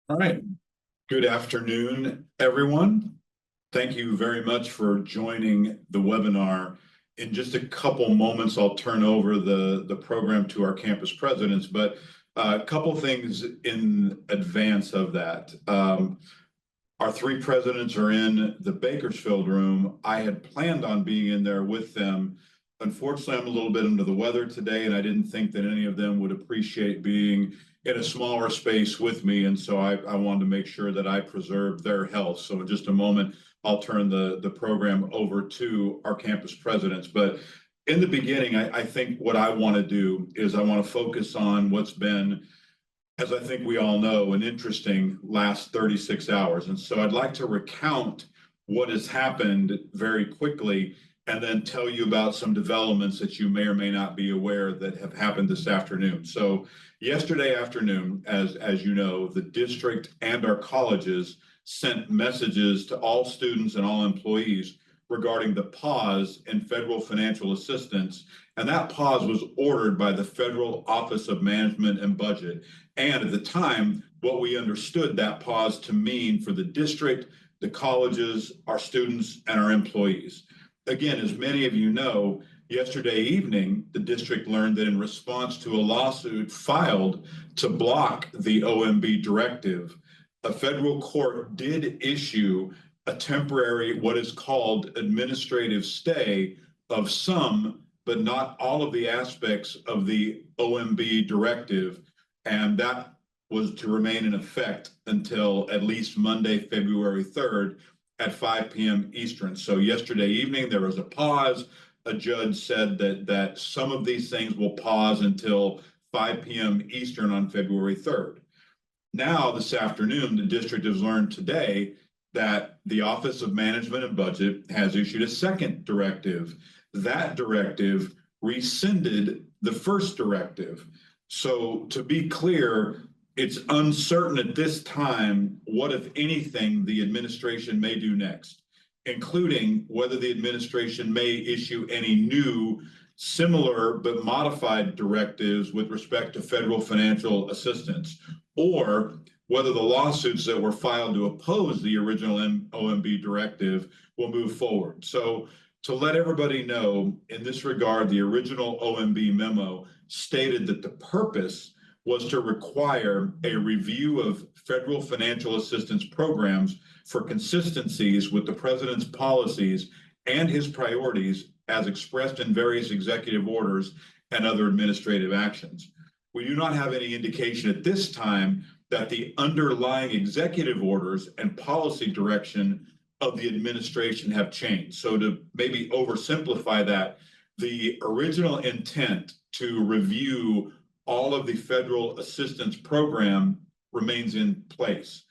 All right. Good afternoon, everyone. Thank you very much for joining the webinar. In just a couple moments, I'll turn over the program to our campus presidents, but a couple things in advance of that. Our three presidents are in the Bakersfield room. I had planned on being in there with them. Unfortunately, I'm a little bit under the weather today, and I didn't think that any of them would appreciate being in a smaller space with me. And so I wanted to make sure that I preserved their health. So in just a moment, I'll turn the program over to our campus presidents. But in the beginning, I think what I want to do is I want to focus on what's been, as I think we all know, an interesting last 36 hours. And so I'd like to recount what has happened very quickly and then tell you about some developments that you may or may not be aware that have happened this afternoon. So yesterday afternoon, as you know, the district and our colleges sent messages to all students and all employees regarding the pause in federal financial assistance. And that pause was ordered by the Federal Office of Management and Budget. And at the time, what we understood that pause to mean for the district, the colleges, our students, and our employees. Again, as many of you know, yesterday evening, the district learned that in response to a lawsuit filed to block the OMB directive, a federal court did issue a temporary, what is called administrative stay of some, but not all of the aspects of the OMB directive. And that was to remain in effect until at least Monday, February 3rd at 5 p.m. Eastern. So yesterday evening, there was a pause. A judge said that some of these things will pause until 5 p.m. Eastern on February 3rd. Now, this afternoon, the district has learned today that the Office of Management and Budget has issued a second directive. That directive rescinded the first directive. So to be clear, it's uncertain at this time what, if anything, the administration may do next, including whether the administration may issue any new similar but modified directives with respect to federal financial assistance, or whether the lawsuits that were filed to oppose the original OMB directive will move forward. So to let everybody know, in this regard, the original OMB memo stated that the purpose was to require a review of federal financial assistance programs for consistencies with the president's policies and his priorities as expressed in various executive orders and other administrative actions. We do not have any indication at this time that the underlying executive orders and policy direction of the administration have changed. So to maybe oversimplify that, the original intent to review all of the federal assistance program remains in place.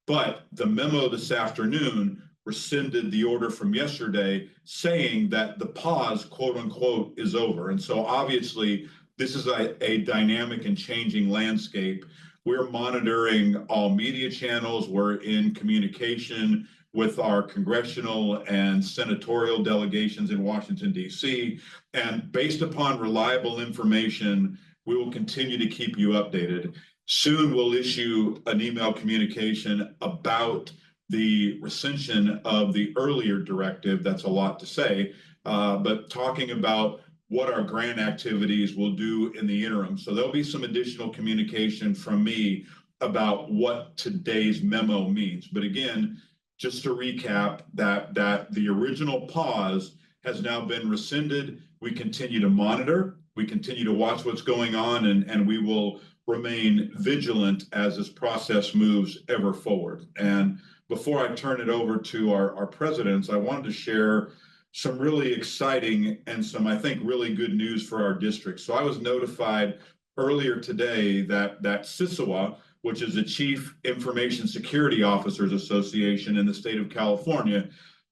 But the memo this afternoon rescinded the order from yesterday saying that the pause, quote unquote, is over. And so obviously, this is a dynamic and changing landscape. We're monitoring all media channels. We're in communication with our congressional and senatorial delegations in Washington, D.C. And based upon reliable information, we will continue to keep you updated. Soon we'll issue an email communication about the rescission of the earlier directive. That's a lot to say, but talking about what our grant activities will do in the interim. So there'll be some additional communication from me about what today's memo means. But again, just to recap, that the original pause has now been rescinded. We continue to monitor, we continue to watch what's going on, and we will remain vigilant as this process moves ever forward. And before I turn it over to our presidents, I wanted to share some really exciting and some, I think, really good news for our district. So I was notified earlier today that CISOA, which is the Chief Information Security Officers Association in the state of California,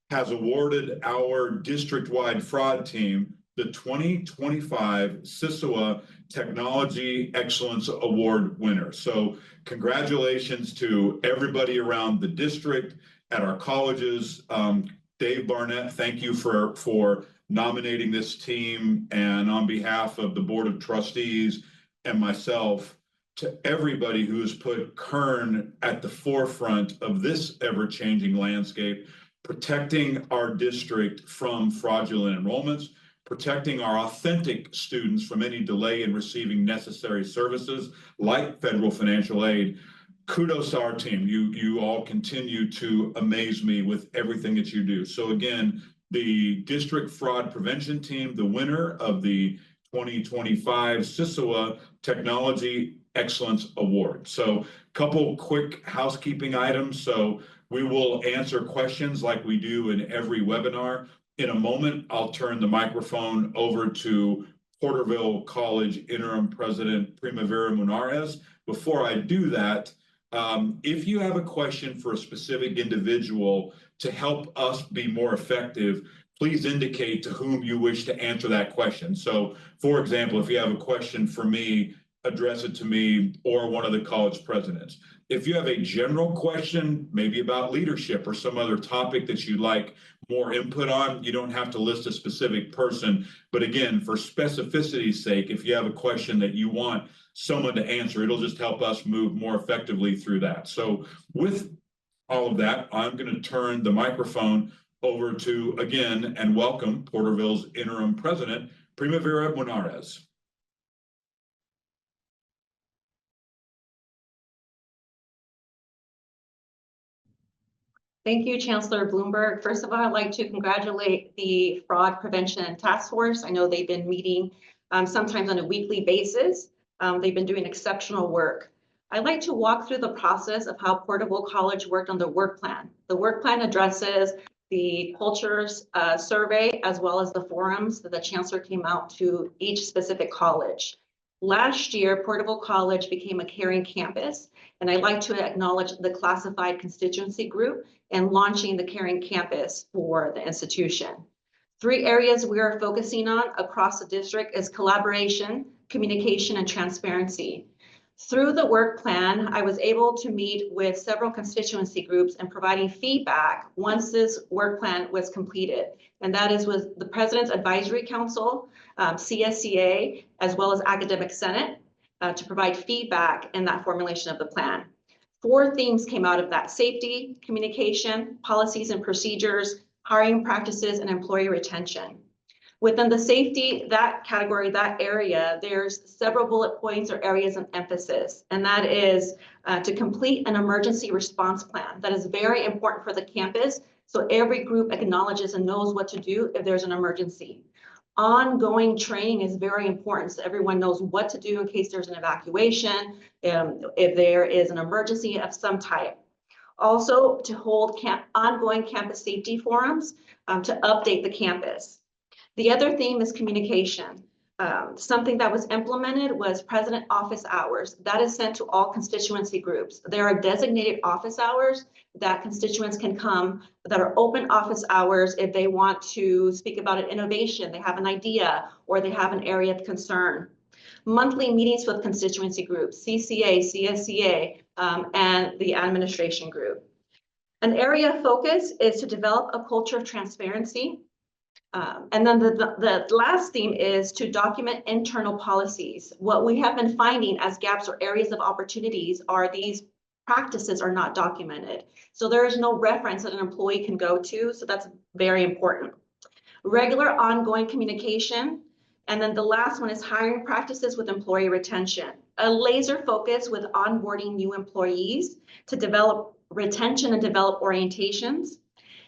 has awarded our district-wide fraud team the 2025 CISOA Technology Excellence Award winner. So congratulations to everybody around the district, at our colleges. Dave Barnett, thank you for nominating this team, and on behalf of the Board of Trustees and myself, to everybody who has put Kern at the forefront of this ever-changing landscape, protecting our district from fraudulent enrollments, protecting our authentic students from any delay in receiving necessary services like federal financial aid. Kudos to our team. You all continue to amaze me with everything that you do. So again, the District Fraud Prevention Team, the winner of the 2025 CISOA Technology Excellence Award. So a couple quick housekeeping items. So we will answer questions like we do in every webinar. In a moment, I'll turn the microphone over to Porterville College Interim President Primavera Munarez. Before I do that, if you have a question for a specific individual to help us be more effective, please indicate to whom you wish to answer that question. So, for example, if you have a question for me, address it to me or one of the college presidents. If you have a general question, maybe about leadership or some other topic that you'd like more input on, you don't have to list a specific person. But again, for specificity's sake, if you have a question that you want someone to answer, it'll just help us move more effectively through that. So with all of that, I'm going to turn the microphone over to, again, and welcome Porterville's interim president, Primavera Munarez. Thank you, Chancellor Bloomberg. First of all, I'd like to congratulate the Fraud Prevention Task Force. I know they've been meeting sometimes on a weekly basis. They've been doing exceptional work. I'd like to walk through the process of how Porterville College worked on the work plan. The work plan addresses the cultures survey as well as the forums that the Chancellor came out to each specific college. Last year, Porterville College became a caring campus, and I'd like to acknowledge the classified constituency group and launching the caring campus for the institution. 3 areas we are focusing on across the district is collaboration, communication, and transparency. Through the work plan, I was able to meet with several constituency groups and providing feedback once this work plan was completed. And that is with the President's Advisory Council, CSCA, as well as Academic Senate to provide feedback in that formulation of the plan. 4 themes came out of that: safety, communication, policies and procedures, hiring practices, and employee retention. Within the safety, that category, that area, there's several bullet points or areas of emphasis, and that is to complete an emergency response plan. That is very important for the campus, so every group acknowledges and knows what to do if there's an emergency. Ongoing training is very important, so everyone knows what to do in case there's an evacuation, if there is an emergency of some type. Also, to hold ongoing campus safety forums to update the campus. The other theme is communication. Something that was implemented was president office hours. That is sent to all constituency groups. There are designated office hours that constituents can come that are open office hours if they want to speak about an innovation, they have an idea, or they have an area of concern. Monthly meetings with constituency groups, CCA, CSCA, and the administration group. An area of focus is to develop a culture of transparency. And then the last theme is to document internal policies. What we have been finding as gaps or areas of opportunities are these practices are not documented. So there is no reference that an employee can go to. So that's very important. Regular ongoing communication. And then the last one is hiring practices with employee retention. A laser focus with onboarding new employees to develop retention and develop orientations.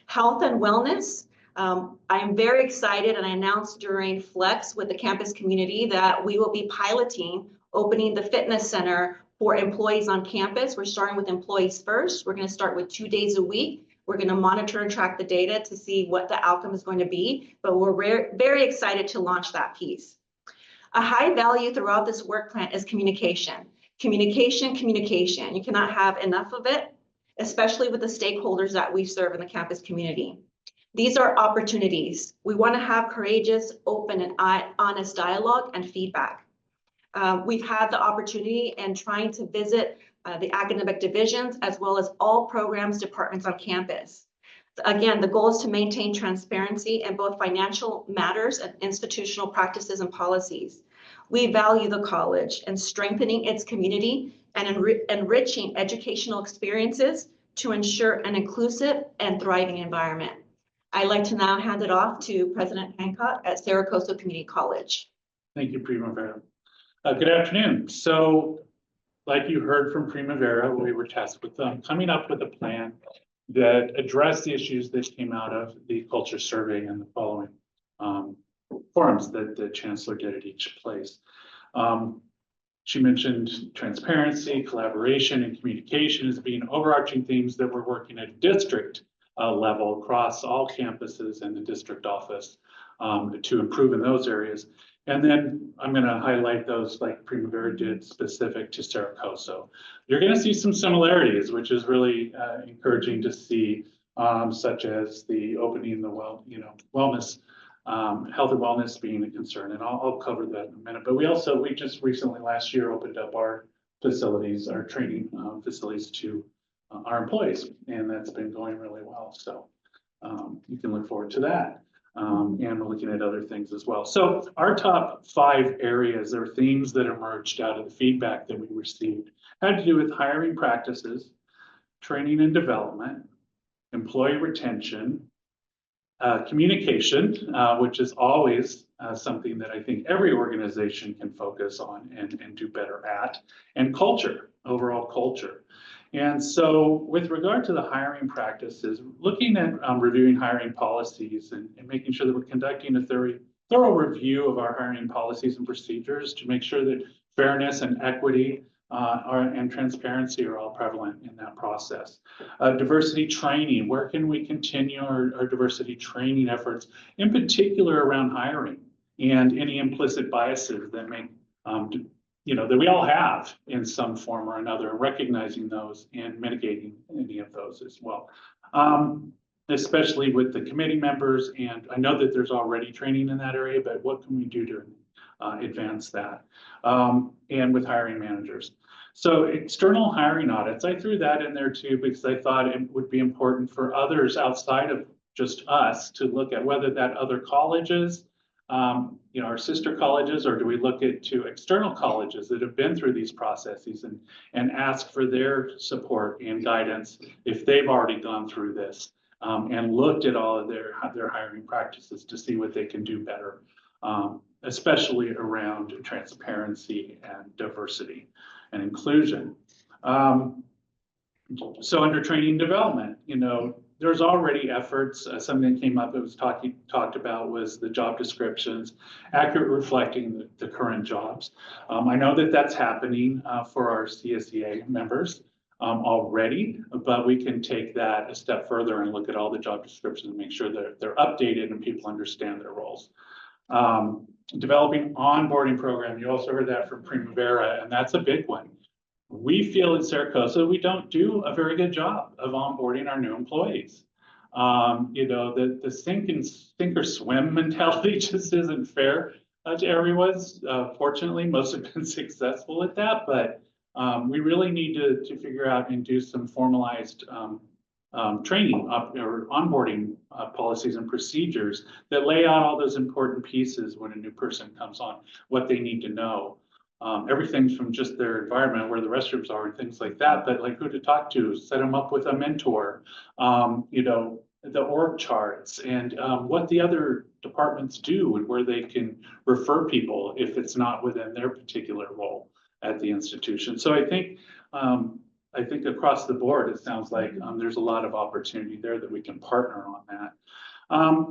Health and wellness. I am very excited, and I announced during Flex with the campus community that we will be piloting opening the fitness center for employees on campus. We're starting with employees first. We're going to start with 2 days a week. We're going to monitor and track the data to see what the outcome is going to be, but we're very excited to launch that piece. A high value throughout this work plan is communication. Communication, communication. You cannot have enough of it, especially with the stakeholders that we serve in the campus community. These are opportunities. We want to have courageous, open, and honest dialogue and feedback. We've had the opportunity and trying to visit the academic divisions as well as all programs departments on campus. Again, the goal is to maintain transparency in both financial matters and institutional practices and policies. We value the college and strengthening its community and enriching educational experiences to ensure an inclusive and thriving environment. I'd like to now hand it off to President Hancock at Saracoso Community College. Thank you, Primavera. Good afternoon. So, like you heard from Primavera, we were tasked with coming up with a plan that addressed the issues that came out of the culture survey and the following forums that the chancellor did at each place. She mentioned transparency, collaboration, and communication as being overarching themes that we're working at district level across all campuses and the district office to improve in those areas. And then I'm going to highlight those like Primavera did specific to Saracoso. You're going to see some similarities, which is really encouraging to see, such as the opening the wellness, health and wellness being a concern, and I'll cover that in a minute. But we just recently last year opened up our facilities, our training facilities to our employees, and that's been going really well. So you can look forward to that. And we're looking at other things as well. So our top 5 areas or themes that emerged out of the feedback that we received had to do with hiring practices, training and development, employee retention, communication, which is always something that I think every organization can focus on and do better at, and culture, overall culture. And so with regard to the hiring practices, looking at reviewing hiring policies and making sure that we're conducting a thorough review of our hiring policies and procedures to make sure that fairness and equity and transparency are all prevalent in that process. Diversity training, where can we continue our diversity training efforts, in particular around hiring and any implicit biases that may that we all have in some form or another, recognizing those and mitigating any of those as well. Especially with the committee members, and I know that there's already training in that area, but what can we do to advance that? And with hiring managers. So external hiring audits, I threw that in there too, because I thought it would be important for others outside of just us to look at whether that other colleges, our sister colleges, or do we look to external colleges that have been through these processes and ask for their support and guidance if they've already gone through this and looked at all of their hiring practices to see what they can do better, especially around transparency and diversity and inclusion. So under training and development, there's already efforts. Something that came up that was talked about was the job descriptions, accurate reflecting the current jobs. I know that that's happening for our CSEA members already, but we can take that a step further and look at all the job descriptions and make sure that they're updated and people understand their roles. Developing onboarding program. You also heard that from Primavera, and that's a big one. We feel at Saracoso, we don't do a very good job of onboarding our new employees. The sink or swim mentality just isn't fair to everyone. Fortunately, most have been successful at that, but we really need to figure out and do some formalized training or onboarding policies and procedures that lay out all those important pieces when a new person comes on, what they need to know. Everything from just their environment, where the restrooms are and things like that, but like who to talk to, set them up with a mentor, the org charts and what the other departments do and where they can refer people if it's not within their particular role at the institution. So I think across the board, it sounds like there's a lot of opportunity there that we can partner on that.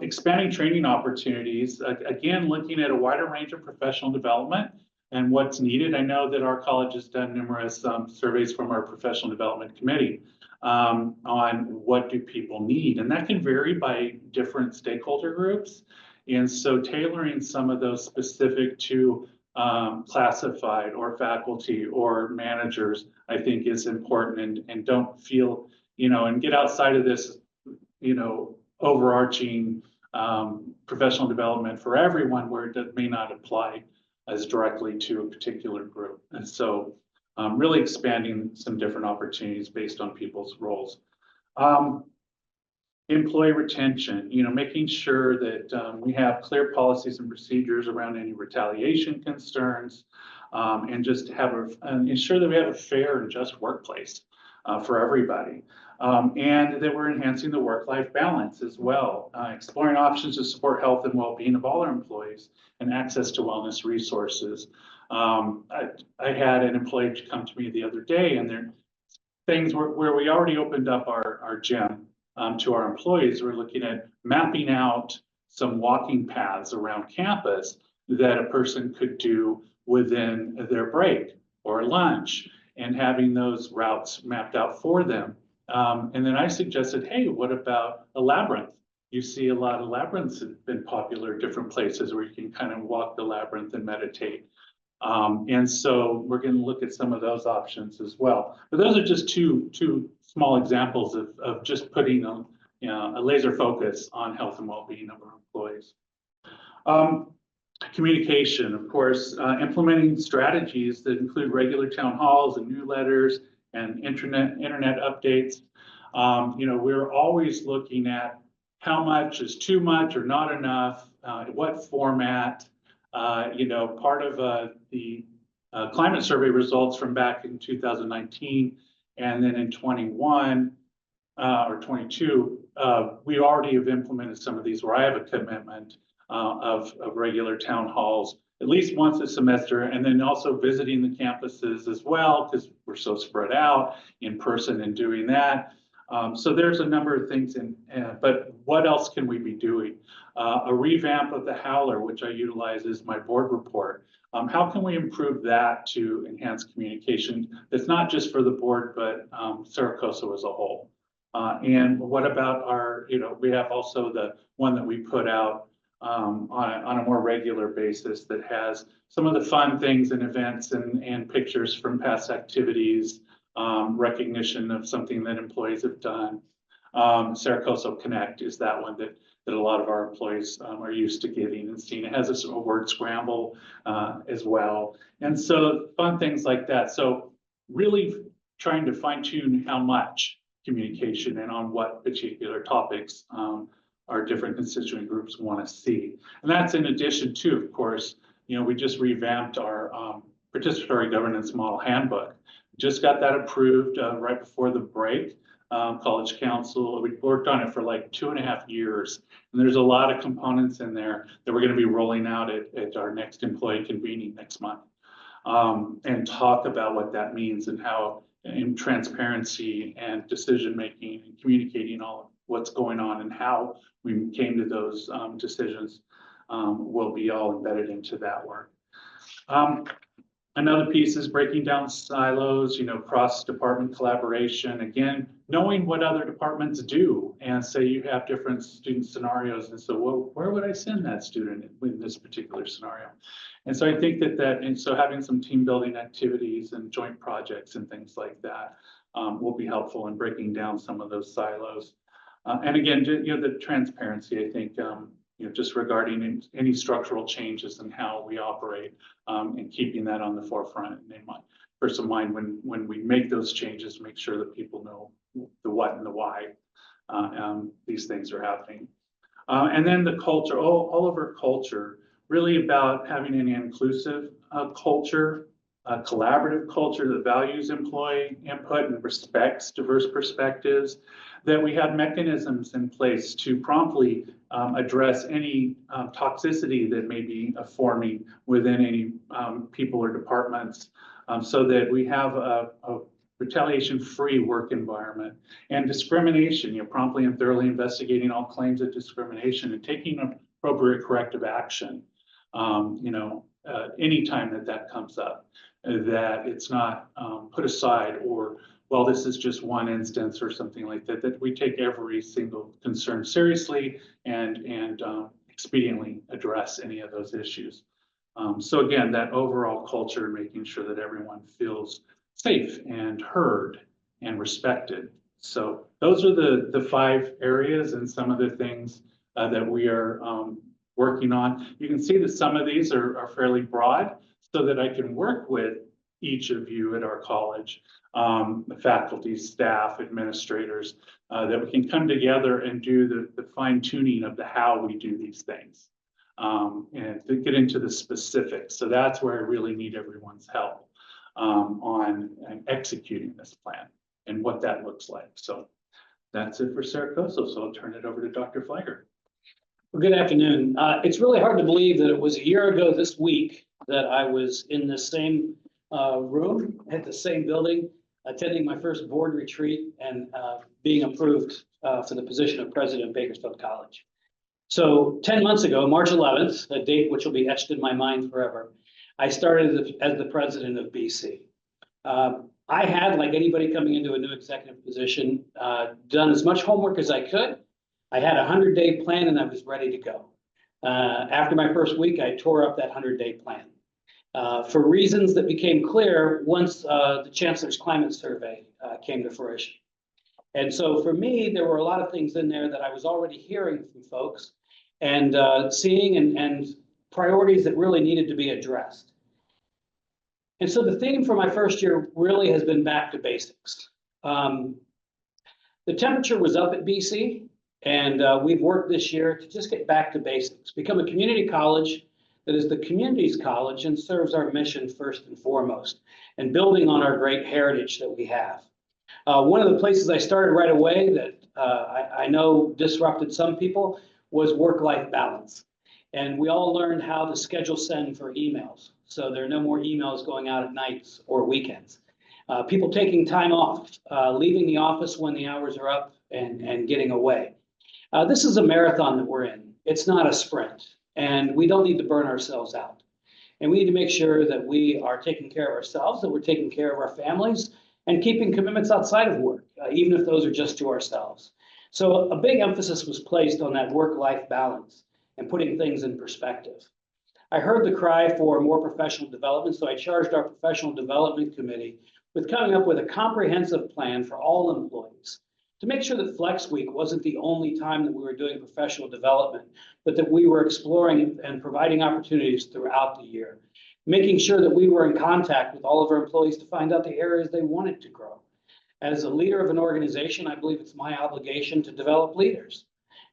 Expanding training opportunities, again, looking at a wider range of professional development and what's needed. I know that our college has done numerous surveys from our professional development committee on what do people need, and that can vary by different stakeholder groups. And so tailoring some of those specific to classified or faculty or managers, I think is important, and don't feel, and get outside of this, overarching professional development for everyone where it may not apply as directly to a particular group. And so really expanding some different opportunities based on people's roles. Employee retention, making sure that we have clear policies and procedures around any retaliation concerns, and just have ensure that we have a fair and just workplace for everybody. And that we're enhancing the work-life balance as well, exploring options to support health and well-being of all our employees and access to wellness resources. I had an employee come to me the other day, and there things where we already opened up our gym to our employees. We're looking at mapping out some walking paths around campus that a person could do within their break or lunch, and having those routes mapped out for them. And then I suggested, hey, what about a labyrinth? You see a lot of labyrinths have been popular at different places where you can kind of walk the labyrinth and meditate. And so we're going to look at some of those options as well. But those are just two small examples of just putting a laser focus on health and well-being of our employees. Communication, of course, implementing strategies that include regular town halls and newsletters and internet updates. We're always looking at how much is too much or not enough, what format. Part of the climate survey results from back in 2019 and then in 21 or 22, we already have implemented some of these where I have a commitment of regular town halls at least once a semester, and then also visiting the campuses as well, because we're so spread out in person and doing that. So there's a number of things, but what else can we be doing? A revamp of the Howler, which I utilize as my board report. How can we improve that to enhance communication? It's not just for the board, but Saracosa as a whole. And what about we have also the one that we put out on a more regular basis that has some of the fun things and events and pictures from past activities, recognition of something that employees have done. Saracosa Connect is that one that a lot of our employees are used to getting and seeing. It has a word scramble as well. And so fun things like that. So really trying to fine tune how much communication and on what particular topics our different constituent groups want to see. And that's in addition to, of course, we just revamped our participatory governance model handbook. Just got that approved right before the break. College Council, we worked on it for like 2.5 years. And there's a lot of components in there that we're going to be rolling out at our next employee convening next month. And talk about what that means and how in transparency and decision-making and communicating all of what's going on and how we came to those decisions will be all embedded into that work. Another piece is breaking down silos, cross-department collaboration. Again, knowing what other departments do, and say you have different student scenarios, and so well, where would I send that student in this particular scenario? And so I think and so having some team building activities and joint projects and things like that will be helpful in breaking down some of those silos. And again, the transparency, I think, just regarding any structural changes in how we operate, and keeping that on the forefront and in my first of mind when we make those changes, make sure that people know the what and the why these things are happening. And then the culture, all of our culture, really about having an inclusive culture, a collaborative culture that values employee input and respects diverse perspectives, that we have mechanisms in place to promptly address any toxicity that may be forming within any people or departments, so that we have a retaliation-free work environment. And discrimination, promptly and thoroughly investigating all claims of discrimination and taking appropriate corrective action, anytime that comes up, that it's not put aside or, well, this is just one instance or something like that, that we take every single concern seriously and expediently address any of those issues. So again, that overall culture, making sure that everyone feels safe and heard and respected. So those are the 5 areas and some of the things that we are working on. You can see that some of these are fairly broad, so that I can work with each of you at our college, the faculty, staff, administrators, that we can come together and do the fine tuning of the how we do these things. And to get into the specifics. So that's where I really need everyone's help on executing this plan and what that looks like. So that's it for Saracoso. So I'll turn it over to Dr. Fleiger. Well, good afternoon. It's really hard to believe that it was a year ago this week that I was in the same room at the same building, attending my first board retreat and being approved for the position of president of Bakersfield College. So 10 months ago, March 11th, a date which will be etched in my mind forever, I started as the president of BC. I had, like anybody coming into a new executive position, done as much homework as I could. I had a 100-day plan and I was ready to go. After my first week, I tore up that 100-day plan. For reasons that became clear once the Chancellor's climate survey came to fruition. And so for me, there were a lot of things in there that I was already hearing from folks and seeing and priorities that really needed to be addressed. And so the theme for my first year really has been back to basics. The temperature was up at BC, and we've worked this year to just get back to basics, become a community college that is the community's college and serves our mission first and foremost, and building on our great heritage that we have. One of the places I started right away that I know disrupted some people was work-life balance. And we all learned how to schedule send for emails. So there are no more emails going out at nights or weekends. People taking time off, leaving the office when the hours are up and getting away. This is a marathon that we're in. It's not a sprint, and we don't need to burn ourselves out. And we need to make sure that we are taking care of ourselves, that we're taking care of our families, and keeping commitments outside of work, even if those are just to ourselves. So a big emphasis was placed on that work-life balance and putting things in perspective. I heard the cry for more professional development, so I charged our professional development committee with coming up with a comprehensive plan for all employees to make sure that Flex Week wasn't the only time that we were doing professional development, but that we were exploring and providing opportunities throughout the year, making sure that we were in contact with all of our employees to find out the areas they wanted to grow. As a leader of an organization, I believe it's my obligation to develop leaders.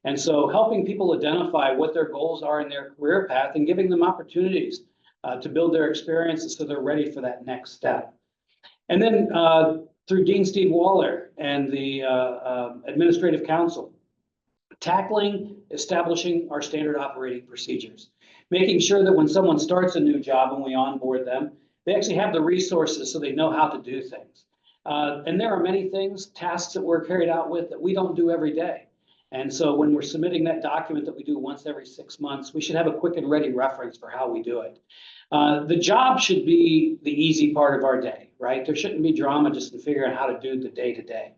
And so helping people identify what their goals are in their career path and giving them opportunities to build their experiences so they're ready for that next step. And then through Dean Steve Waller and the Administrative Council, tackling, establishing our standard operating procedures, making sure that when someone starts a new job and we onboard them, they actually have the resources so they know how to do things. And there are many things, tasks that we're carried out with that we don't do every day. And so when we're submitting that document that we do once every 6 months, we should have a quick and ready reference for how we do it. The job should be the easy part of our day, right? There shouldn't be drama just in figuring out how to do the day-to-day.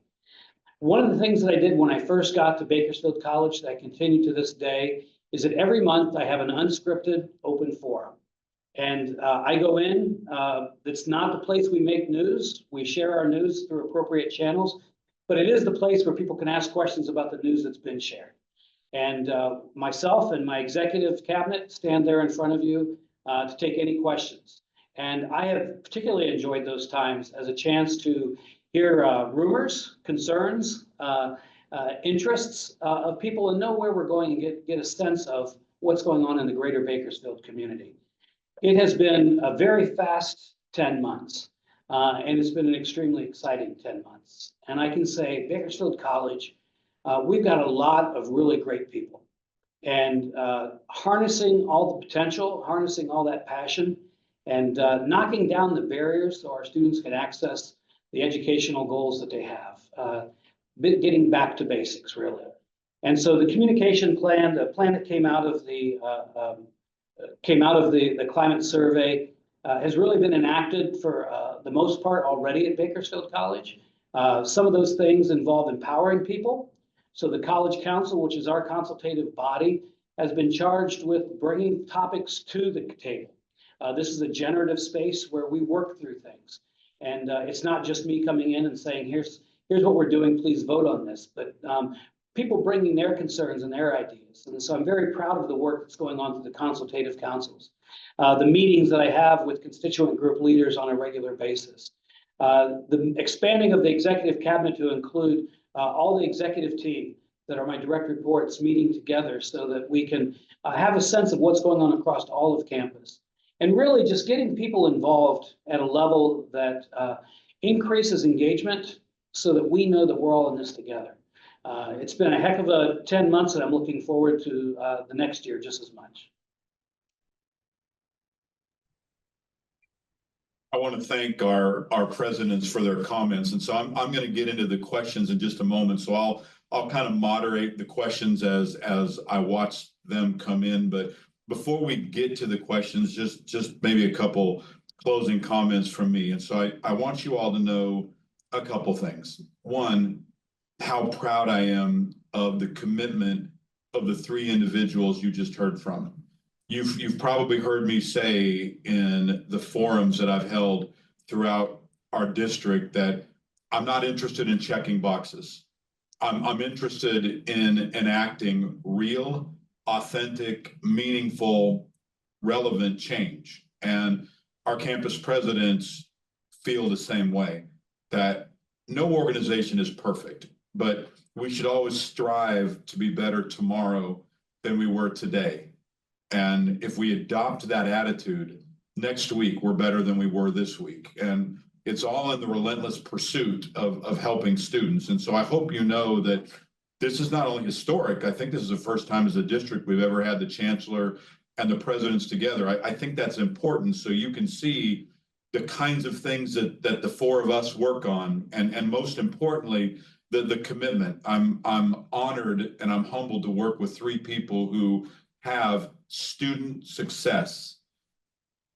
One of the things that I did when I first got to Bakersfield College that I continue to this day is that every month I have an unscripted open forum. And I go in, it's not the place we make news. We share our news through appropriate channels, but it is the place where people can ask questions about the news that's been shared. And myself and my executive cabinet stand there in front of you to take any questions. And I have particularly enjoyed those times as a chance to hear rumors, concerns, interests of people and know where we're going and get a sense of what's going on in the greater Bakersfield community. It has been a very fast 10 months, and it's been an extremely exciting 10 months. And I can say Bakersfield College, we've got a lot of really great people. And harnessing all the potential, harnessing all that passion, and knocking down the barriers so our students can access the educational goals that they have, getting back to basics, really. And so the communication plan, the plan that came out of the climate survey has really been enacted for the most part already at Bakersfield College. Some of those things involve empowering people. So the College Council, which is our consultative body, has been charged with bringing topics to the table. This is a generative space where we work through things. And it's not just me coming in and saying, here's what we're doing, please vote on this. But people bringing their concerns and their ideas. And so I'm very proud of the work that's going on through the consultative councils. the meetings that I have with constituent group leaders on a regular basis. The expanding of the executive cabinet to include all the executive team that are my direct reports meeting together so that we can have a sense of what's going on across all of campus. And really just getting people involved at a level that increases engagement so that we know that we're all in this together. It's been a heck of a 10 months, and I'm looking forward to the next year just as much. I want to thank our presidents for their comments. And so I'm going to get into the questions in just a moment. So I'll kind of moderate the questions as I watch them come in. But before we get to the questions, just maybe a couple closing comments from me. And so I want you all to know a couple things. One, how proud I am of the commitment of the three individuals you just heard from. You've probably heard me say in the forums that I've held throughout our district that I'm not interested in checking boxes. I'm interested in enacting real, authentic, meaningful, relevant change. And our campus presidents feel the same way, that no organization is perfect, but we should always strive to be better tomorrow than we were today. And if we adopt that attitude, next week we're better than we were this week. And it's all in the relentless pursuit of helping students. And so I hope you know that this is not only historic, I think this is the first time as a district we've ever had the chancellor and the presidents together. I think that's important so you can see the kinds of things that the four of us work on, and most importantly, the commitment. I'm honored and I'm humbled to work with three people who have student success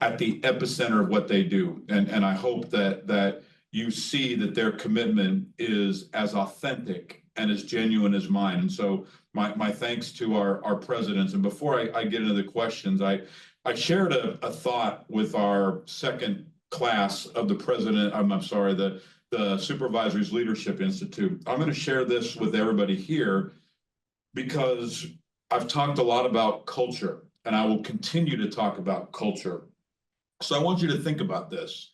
at the epicenter of what they do. And I hope that you see that their commitment is as authentic and as genuine as mine. And so my thanks to our presidents. And before I get into the questions, I shared a thought with our second class of the president, I'm sorry, the Supervisories Leadership Institute. I'm going to share this with everybody here because I've talked a lot about culture, and I will continue to talk about culture. So I want you to think about this.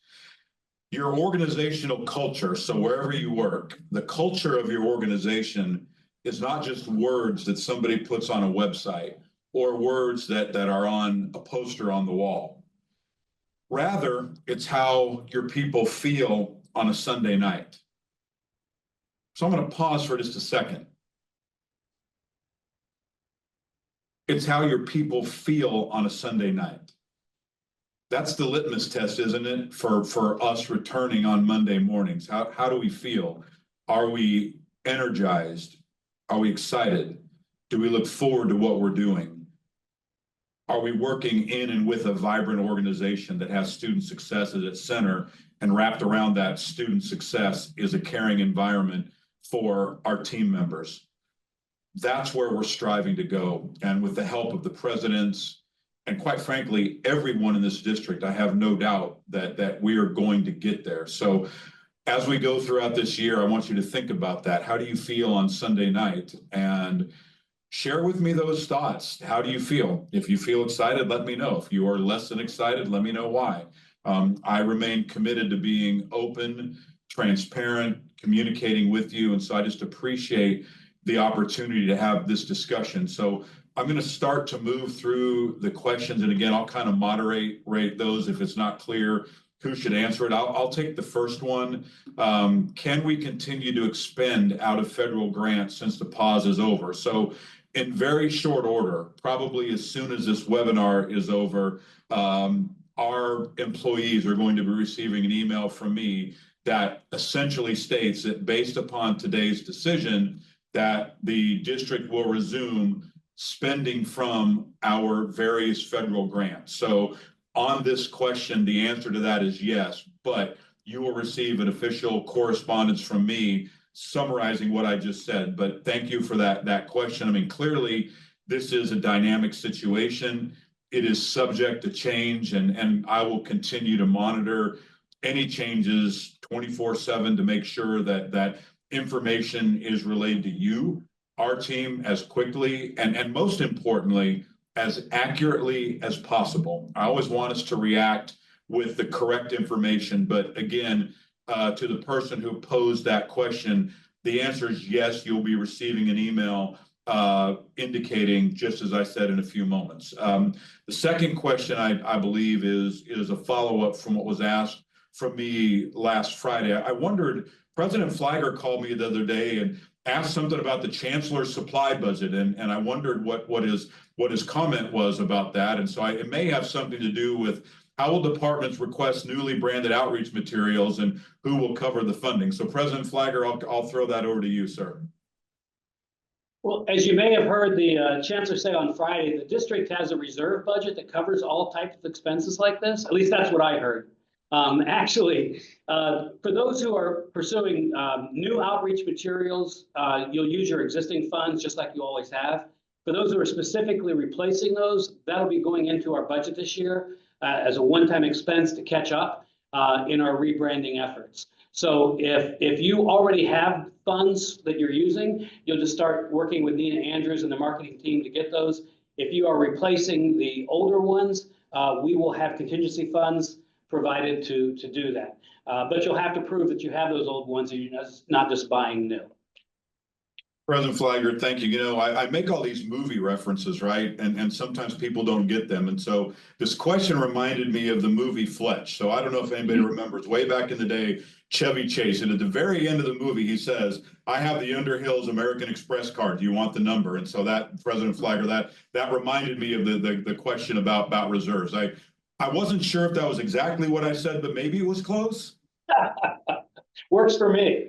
Your organizational culture, so wherever you work, the culture of your organization is not just words that somebody puts on a website or words that are on a poster on the wall. Rather, it's how your people feel on a Sunday night. So I'm going to pause for just a second. It's how your people feel on a Sunday night. That's the litmus test, isn't it, for us returning on Monday mornings? How do we feel? Are we energized? Are we excited? Do we look forward to what we're doing? Are we working in and with a vibrant organization that has student success at its center, and wrapped around that student success is a caring environment for our team members? That's where we're striving to go. And with the help of the presidents, and quite frankly, everyone in this district, I have no doubt that we are going to get there. So as we go throughout this year, I want you to think about that. How do you feel on Sunday night? And share with me those thoughts. How do you feel? If you feel excited, let me know. If you are less than excited, let me know why. I remain committed to being open, transparent, communicating with you. And so I just appreciate the opportunity to have this discussion. So I'm going to start to move through the questions. And again, I'll kind of moderate those if it's not clear who should answer it. I'll take the first one. Can we continue to expend out of federal grants since the pause is over? So in very short order, probably as soon as this webinar is over, our employees are going to be receiving an email from me that essentially states that based upon today's decision, that the district will resume spending from our various federal grants. So on this question, the answer to that is yes, but you will receive an official correspondence from me summarizing what I just said. But thank you for that question. I mean, clearly, this is a dynamic situation. It is subject to change, and I will continue to monitor any changes 24/7 to make sure that information is relayed to you, our team, as quickly and most importantly, as accurately as possible. I always want us to react with the correct information, but again, to the person who posed that question, the answer is yes, you'll be receiving an email indicating, just as I said in a few moments. The second question, I believe, is a follow-up from what was asked from me last Friday. I wondered, President Flagger called me the other day and asked something about the chancellor's supply budget, and I wondered what his comment was about that. And so it may have something to do with how will departments request newly branded outreach materials and who will cover the funding. So President Flagger, I'll throw that over to you, sir. Well, as you may have heard the chancellor say on Friday, the district has a reserve budget that covers all types of expenses like this. At least that's what I heard. Actually, for those who are pursuing new outreach materials, you'll use your existing funds just like you always have. For those who are specifically replacing those, that'll be going into our budget this year as a one-time expense to catch up in our rebranding efforts. So if you already have funds that you're using, you'll just start working with Nina Andrews and the marketing team to get those. If you are replacing the older ones, we will have contingency funds provided to do that. But you'll have to prove that you have those old ones and you're not just buying new. President Flagger, thank you. You know, I make all these movie references, right? And sometimes people don't get them. And so this question reminded me of the movie Fletch. So I don't know if anybody remembers way back in the day, Chevy Chase. And at the very end of the movie, he says, I have the Underhills American Express card. Do you want the number? And so that, President Flagger, that reminded me of the question about reserves. I wasn't sure if that was exactly what I said, but maybe it was close. Works for me.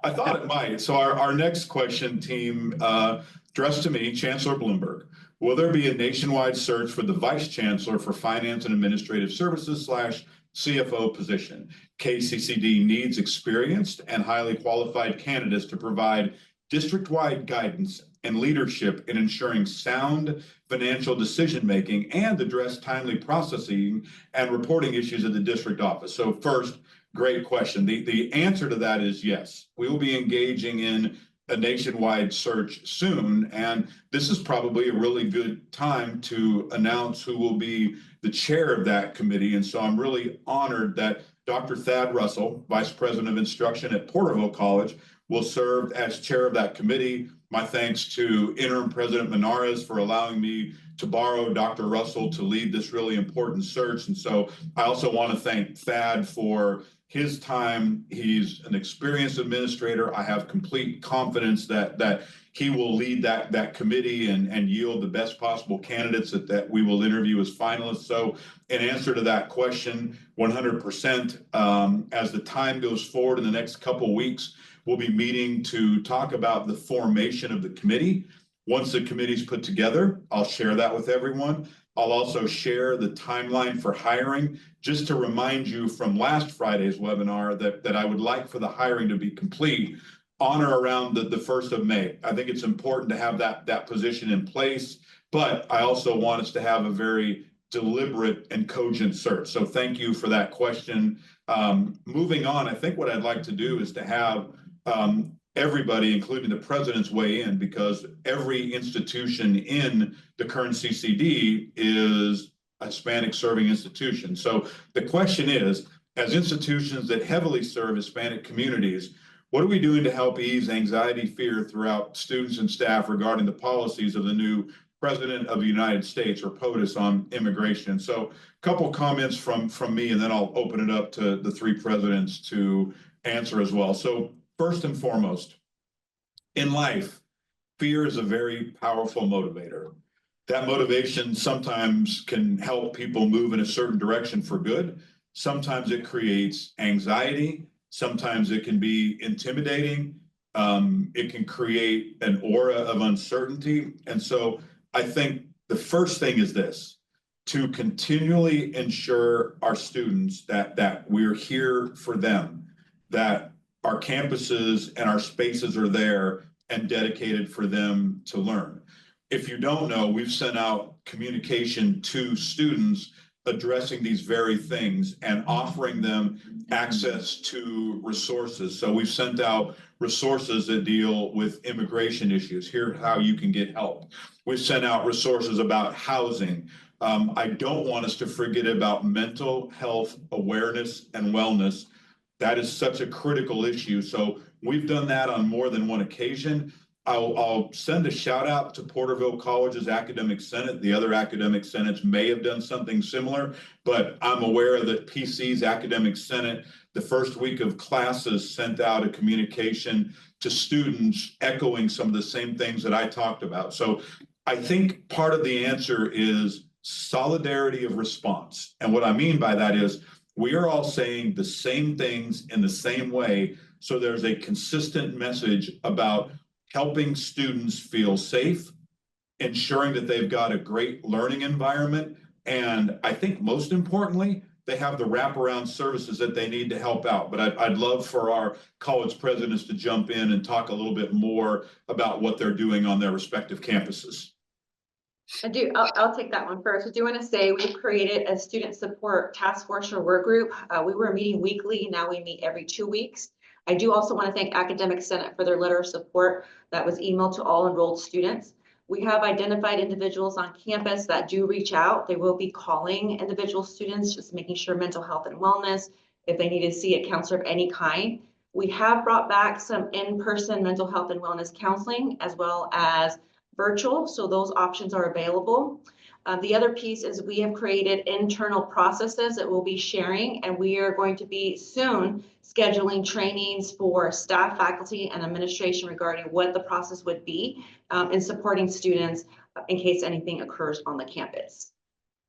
I thought it might. So our next question, team, addressed to me, Chancellor Bloomberg. Will there be a nationwide search for the Vice Chancellor for Finance and Administrative Services / CFO position? KCCD needs experienced and highly qualified candidates to provide district-wide guidance and leadership in ensuring sound financial decision-making and address timely processing and reporting issues at the district office. So first, great question. The answer to that is yes. We will be engaging in a nationwide search soon, and this is probably a really good time to announce who will be the chair of that committee. And so I'm really honored that Dr. Thad Russell, Vice President of Instruction at Porterville College, will serve as chair of that committee. My thanks to Interim President Menares for allowing me to borrow Dr. Russell to lead this really important search. And so I also want to thank Thad for his time. He's an experienced administrator. I have complete confidence that he will lead that committee and yield the best possible candidates that we will interview as finalists. So in answer to that question, 100%, as the time goes forward in the next couple of weeks, we'll be meeting to talk about the formation of the committee. Once the committee's put together, I'll share that with everyone. I'll also share the timeline for hiring, just to remind you from last Friday's webinar that I would like for the hiring to be complete on or around the 1st of May. I think it's important to have that position in place, but I also want us to have a very deliberate and cogent search. So thank you for that question. Moving on, I think what I'd like to do is to have everybody, including the president's, weigh in, because every institution in the current CCD is a Hispanic serving institution. So the question is, as institutions that heavily serve Hispanic communities, what are we doing to help ease anxiety, fear throughout students and staff regarding the policies of the new President of the United States, or POTUS, on immigration? So a couple comments from me, and then I'll open it up to the three presidents to answer as well. So first and foremost, in life, fear is a very powerful motivator. That motivation sometimes can help people move in a certain direction for good. Sometimes it creates anxiety. Sometimes it can be intimidating. It can create an aura of uncertainty. And so I think the first thing is this: to continually ensure our students that we're here for them, that our campuses and our spaces are there and dedicated for them to learn. If you don't know, we've sent out communication to students addressing these very things and offering them access to resources. So we've sent out resources that deal with immigration issues. Here's how you can get help. We've sent out resources about housing. I don't want us to forget about mental health awareness and wellness. That is such a critical issue. So we've done that on more than one occasion. I'll send a shout out to Porterville College's Academic Senate. The other academic senates may have done something similar, but I'm aware that PC's Academic Senate, the first week of classes, sent out a communication to students echoing some of the same things that I talked about. So I think part of the answer is solidarity of response. And what I mean by that is we are all saying the same things in the same way. So there's a consistent message about helping students feel safe, ensuring that they've got a great learning environment. And I think most importantly, they have the wraparound services that they need to help out. But I'd love for our college presidents to jump in and talk a little bit more about what they're doing on their respective campuses. I'll take that one first. I do want to say we've created a student support task force or work group. We were meeting weekly. Now we meet every 2 weeks. I do also want to thank Academic Senate for their letter of support that was emailed to all enrolled students. We have identified individuals on campus that do reach out. They will be calling individual students, just making sure mental health and wellness, if they need to see a counselor of any kind. We have brought back some in-person mental health and wellness counseling as well as virtual, so those options are available. The other piece is we have created internal processes that we'll be sharing, and we are going to be soon scheduling trainings for staff, faculty, and administration regarding what the process would be in supporting students in case anything occurs on the campus.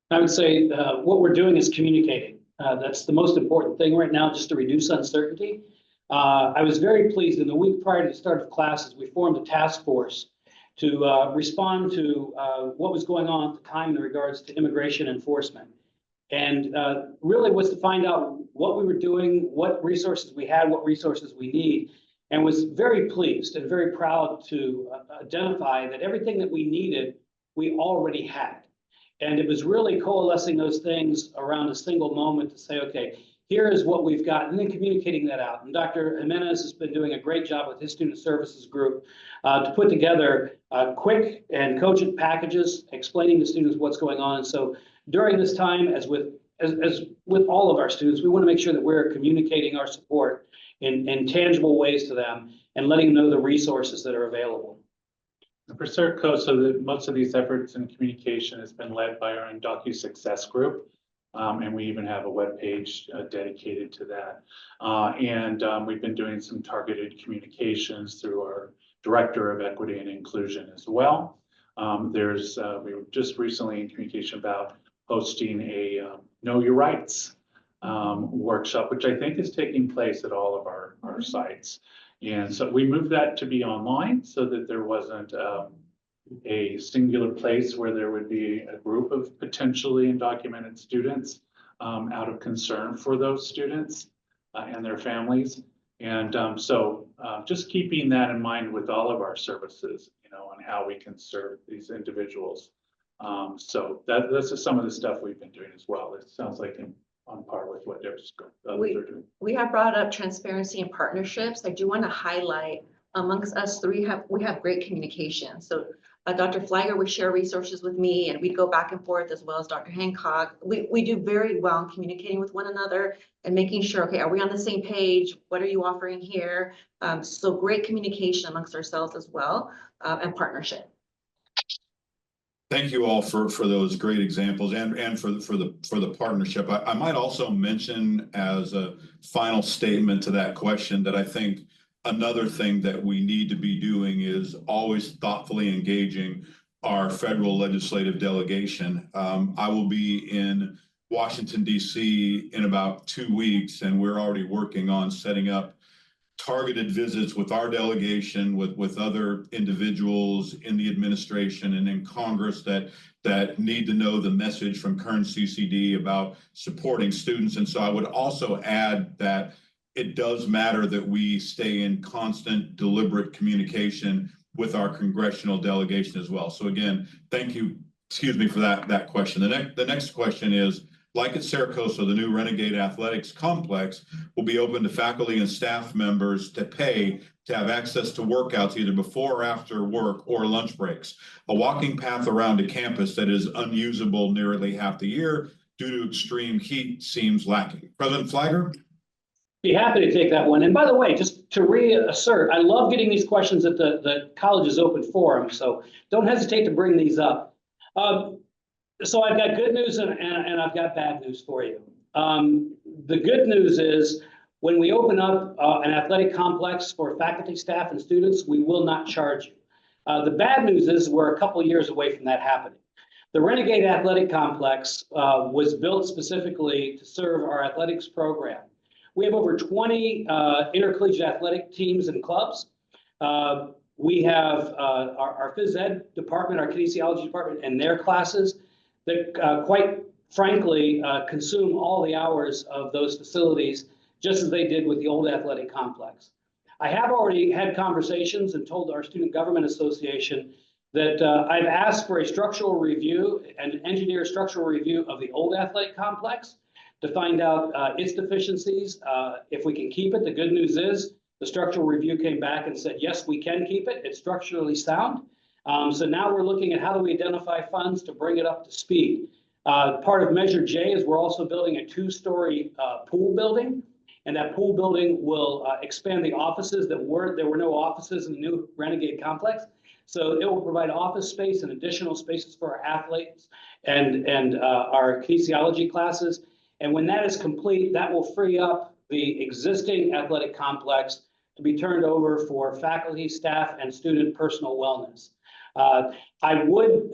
I would say what we're doing is communicating. That's the most important thing right now, just to reduce uncertainty. I was very pleased in the week prior to the start of classes, we formed a task force to respond to what was going on at the time in regards to immigration enforcement. And really was to find out what we were doing, what resources we had, what resources we need, and was very pleased and very proud to identify that everything that we needed, we already had. And it was really coalescing those things around a single moment to say, okay, here is what we've got, and then communicating that out. And Dr. Jimenez has been doing a great job with his student services group to put together quick and cogent packages explaining to students what's going on. And so during this time, as with all of our students, we want to make sure that we're communicating our support in tangible ways to them and letting them know the resources that are available. For CERTCO, so that most of these efforts and communication has been led by our DocuSuccess group. And we even have a web page dedicated to that. We've been doing some targeted communications through our Director of Equity and Inclusion as well. We were just recently in communication about hosting a Know Your Rights workshop, which I think is taking place at all of our sites. And so we moved that to be online so that there wasn't a singular place where there would be a group of potentially undocumented students out of concern for those students and their families. And so just keeping that in mind with all of our services, on how we can serve these individuals. So that's just some of the stuff we've been doing as well. It sounds like on par with what others are doing. We have brought up transparency and partnerships. I do want to highlight amongst us three, we have great communication. So Dr. Flagger would share resources with me and we'd go back and forth, as well as Dr. Hancock. We do very well in communicating with one another and making sure, okay, are we on the same page? What are you offering here? So great communication amongst ourselves as well, and partnership. Thank you all for those great examples and for the partnership. I might also mention as a final statement to that question that I think another thing that we need to be doing is always thoughtfully engaging our federal legislative delegation. I will be in Washington, D.C. in about 2 weeks, and we're already working on setting up targeted visits with our delegation, with other individuals in the administration and in Congress that need to know the message from Kern CCD about supporting students. And so I would also add that it does matter that we stay in constant, deliberate communication with our congressional delegation as well. So again, thank you, for that question. The next question is, like at Saracosa, the new Renegade Athletics Complex will be open to faculty and staff members to pay to have access to workouts either before or after work or lunch breaks. A walking path around a campus that is unusable nearly half the year due to extreme heat seems lacking. President Flagger? Be happy to take that one. And by the way, just to reassert, I love getting these questions at the college's open forum, so don't hesitate to bring these up. So I've got good news and I've got bad news for you. The good news is when we open up an athletic complex for faculty, staff, and students, we will not charge you. The bad news is we're a couple years away from that happening. The Renegade Athletic Complex was built specifically to serve our athletics program. We have over 20 intercollegiate athletic teams and clubs. We have our phys ed department, our kinesiology department, and their classes that quite frankly consume all the hours of those facilities, just as they did with the old athletic complex. I have already had conversations and told our Student Government Association that I've asked for a structural review, an engineer structural review of the old athletic complex to find out its deficiencies, if we can keep it. The good news is the structural review came back and said, yes, we can keep it. It's structurally sound. So now we're looking at how do we identify funds to bring it up to speed. Part of Measure J is we're also building a 2-story pool building, and that pool building will expand the offices there were no offices in the new Renegade complex. So it will provide office space and additional spaces for our athletes and our kinesiology classes. And when that is complete, that will free up the existing athletic complex to be turned over for faculty, staff, and student personal wellness. I would,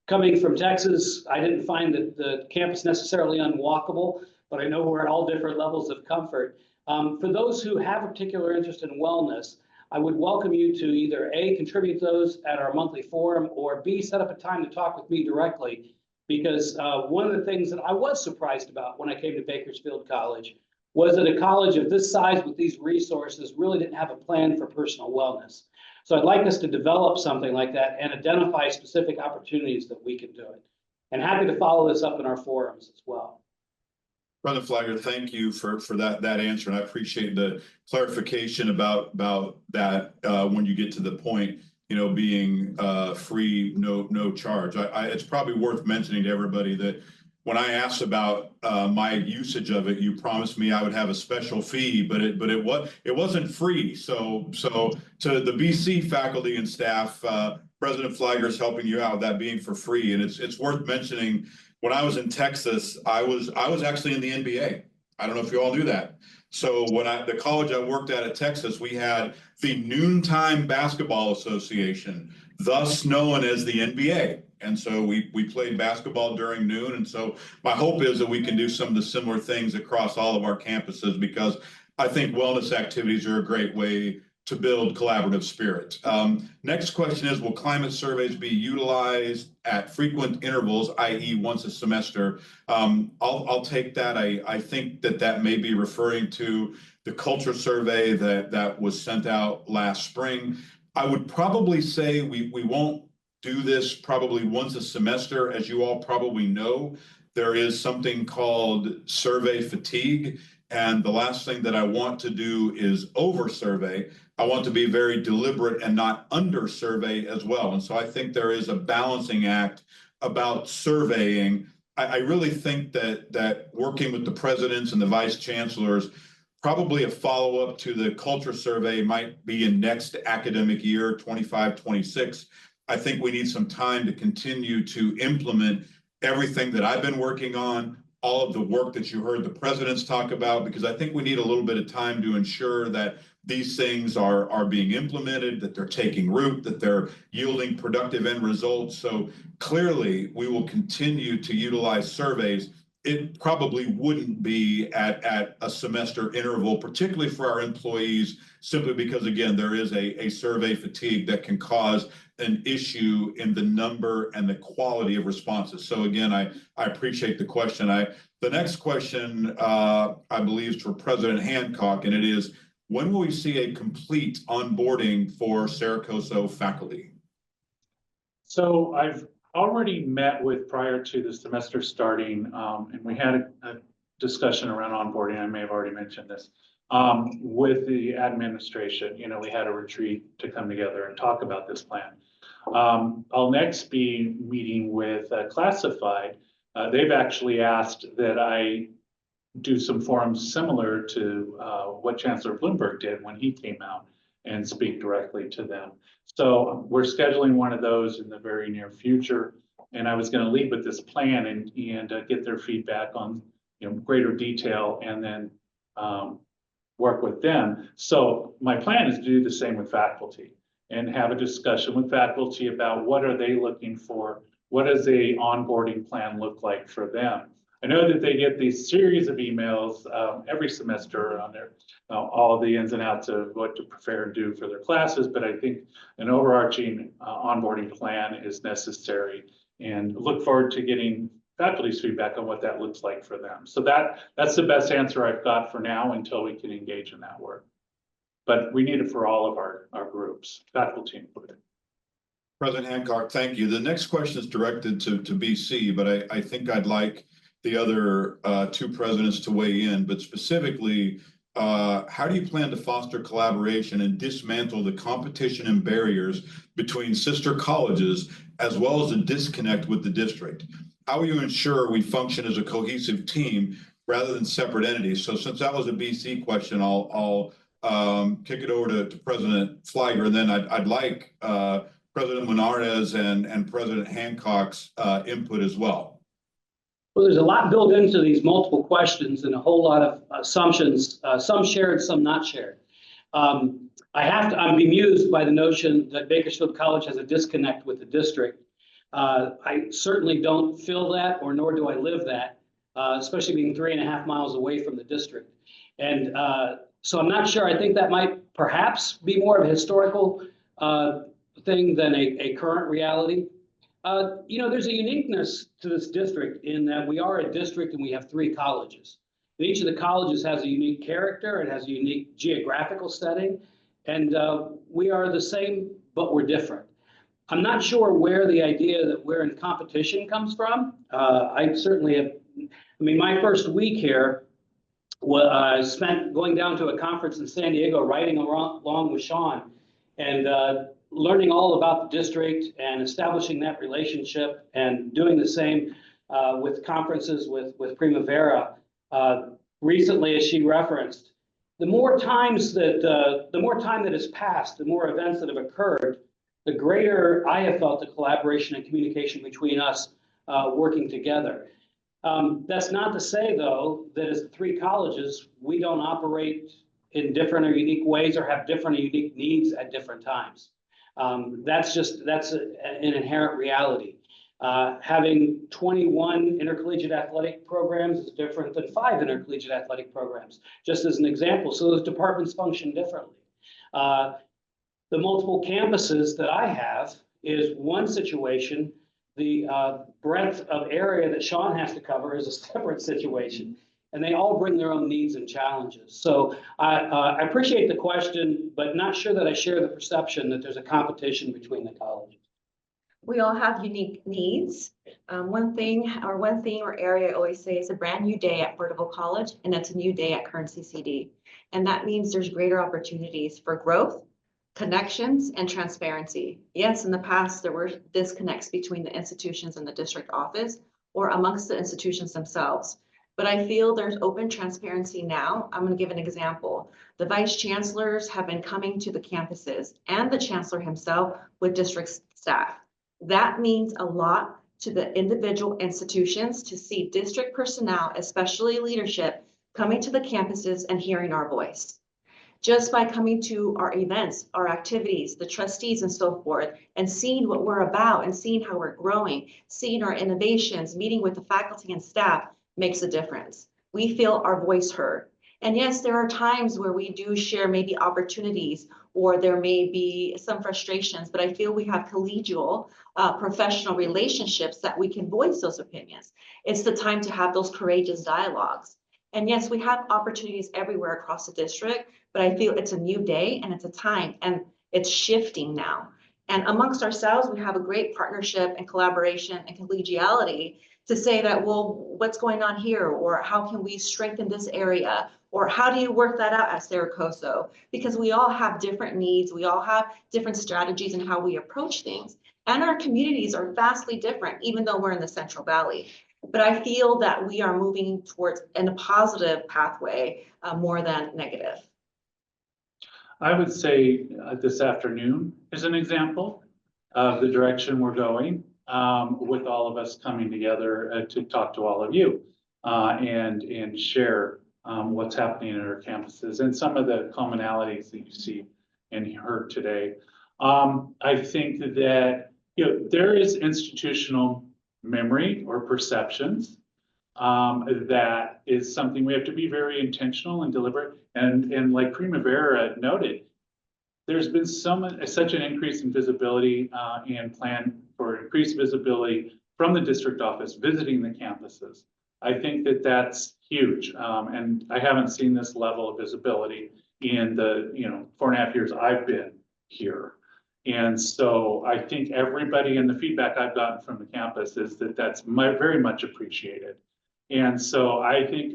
coming from Texas, I didn't find the campus necessarily unwalkable, but I know we're at all different levels of comfort. For those who have a particular interest in wellness, I would welcome you to either A, contribute those at our monthly forum, or B, set up a time to talk with me directly. Because one of the things that I was surprised about when I came to Bakersfield College was that a college of this size with these resources really didn't have a plan for personal wellness. So I'd like us to develop something like that and identify specific opportunities that we can do it. And happy to follow this up in our forums as well. President Flagger, thank you for that answer, and I appreciate the clarification about that when you get to the point, you know, being free, no charge. It's probably worth mentioning to everybody that when I asked about my usage of it, you promised me I would have a special fee, but it wasn't free. So to the BC faculty and staff, President Flagger is helping you out with that being for free, and it's worth mentioning. When I was in Texas, I was actually in the NBA. I don't know if you all knew that. So when the college I worked at Texas, we had the Noontime Basketball Association, thus known as the NBA. And so we played basketball during noon. And so my hope is that we can do some of the similar things across all of our campuses, because I think wellness activities are a great way to build collaborative spirit. Next question is, will climate surveys be utilized at frequent intervals, i.e. once a semester? I'll take that. I think that may be referring to the culture survey that was sent out last spring. I would probably say we won't do this probably once a semester. As you all probably know, there is something called survey fatigue. And the last thing that I want to do is over survey. I want to be very deliberate and not under survey as well. And so I think there is a balancing act about surveying. I really think that working with the presidents and the vice chancellors, probably a follow-up to the culture survey might be in next academic year, 25-26. I think we need some time to continue to implement everything that I've been working on, all of the work that you heard the presidents talk about, because I think we need a little bit of time to ensure that these things are being implemented, that they're taking root, that they're yielding productive end results. So clearly, we will continue to utilize surveys. It probably wouldn't be at a semester interval, particularly for our employees, simply because, again, there is a survey fatigue that can cause an issue in the number and the quality of responses. So again, I appreciate the question. The next question, I believe, is for President Hancock, and it is, when will we see a complete onboarding for Saracosa faculty? So I've already met with prior to the semester starting, and we had a discussion around onboarding. I may have already mentioned this. With the administration, we had a retreat to come together and talk about this plan. I'll next be meeting with classified. They've actually asked that I do some forums similar to what Chancellor Bloomberg did when he came out and speak directly to them. So we're scheduling one of those in the very near future. And I was going to lead with this plan and get their feedback on greater detail and then work with them. So my plan is to do the same with faculty and have a discussion with faculty about what are they looking for? What does a onboarding plan look like for them? I know that they get these series of emails every semester on their all the ins and outs of what to prepare and do for their classes, but I think an overarching onboarding plan is necessary, and look forward to getting faculty's feedback on what that looks like for them. So that's the best answer I've got for now until we can engage in that work. But we need it for all of our groups, faculty included. President Hancock, thank you. The next question is directed to BC, but I think I'd like the other two presidents to weigh in, but specifically, how do you plan to foster collaboration and dismantle the competition and barriers between sister colleges, as well as the disconnect with the district? How will you ensure we function as a cohesive team rather than separate entities? So since that was a BC question, I'll kick it over to President Flagler, and then I'd like President Menarez and President Hancock's input as well. Well, there's a lot built into these multiple questions and a whole lot of assumptions, some shared, some not shared. I'm bemused by the notion that Bakersfield College has a disconnect with the district. I certainly don't feel that, or nor do I live that, especially being 3.5 miles away from the district. And so I'm not sure. I think that might perhaps be more of a historical thing than a current reality. There's a uniqueness to this district in that we are a district and we have 3 colleges. And each of the colleges has a unique character, it has a unique geographical setting, and we are the same, but we're different. I'm not sure where the idea that we're in competition comes from. I certainly have, my first week here was spent going down to a conference in San Diego, riding along with Sean, and learning all about the district and establishing that relationship, and doing the same with conferences with Primavera. Recently, as she referenced, the more time that has passed, the more events that have occurred, the greater I have felt the collaboration and communication between us working together. That's not to say, though, that as the 3 colleges, we don't operate in different or unique ways or have different or unique needs at different times. That's an inherent reality. Having 21 intercollegiate athletic programs is different than 5 intercollegiate athletic programs, just as an example. So those departments function differently. The multiple campuses that I have is one situation. The breadth of area that Sean has to cover is a separate situation. And they all bring their own needs and challenges. So I appreciate the question, but not sure that I share the perception that there's a competition between the colleges. We all have unique needs. One theme or area I always say is a brand new day at Porterville College, and it's a new day at Kern CCD. And that means there's greater opportunities for growth, connections, and transparency. Yes, in the past, there were disconnects between the institutions and the district office or amongst the institutions themselves. But I feel there's open transparency now. I'm going to give an example. The vice chancellors have been coming to the campuses and the chancellor himself with district staff. That means a lot to the individual institutions to see district personnel, especially leadership, coming to the campuses and hearing our voice. Just by coming to our events, our activities, the trustees and so forth, and seeing what we're about and seeing how we're growing, seeing our innovations, meeting with the faculty and staff, makes a difference. We feel our voice heard. And yes, there are times where we do share maybe opportunities or there may be some frustrations, but I feel we have collegial, professional relationships that we can voice those opinions. It's the time to have those courageous dialogues. And yes, we have opportunities everywhere across the district, but I feel it's a new day and it's a time and it's shifting now. And amongst ourselves, we have a great partnership and collaboration and collegiality to say that, well, what's going on here? Or how can we strengthen this area? Or how do you work that out at Saracoso? Because we all have different needs. We all have different strategies in how we approach things. And our communities are vastly different, even though we're in the Central Valley. But I feel that we are moving towards in a positive pathway more than negative. I would say this afternoon is an example of the direction we're going, with all of us coming together to talk to all of you and share what's happening at our campuses and some of the commonalities that you see and heard today. I think that there is institutional memory or perceptions that is something we have to be very intentional and deliberate. And like Primavera noted, there's been such an increase in visibility and plan for increased visibility from the district office visiting the campuses. I think that that's huge. And I haven't seen this level of visibility in the 4.5 years I've been here. And so I think everybody, and the feedback I've gotten from the campus is that that's very much appreciated. And so I think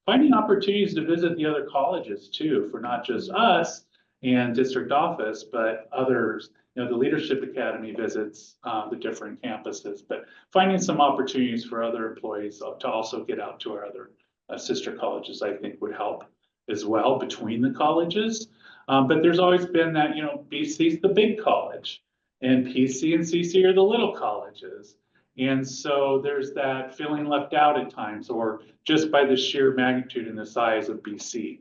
finding opportunities to visit the other colleges too, for not just us and district office, but others, the Leadership Academy visits the different campuses, but finding some opportunities for other employees to also get out to our other sister colleges, I think would help as well between the colleges. But there's always been that, BC's the big college and PC and CC are the little colleges. And so there's that feeling left out at times, or just by the sheer magnitude and the size of BC.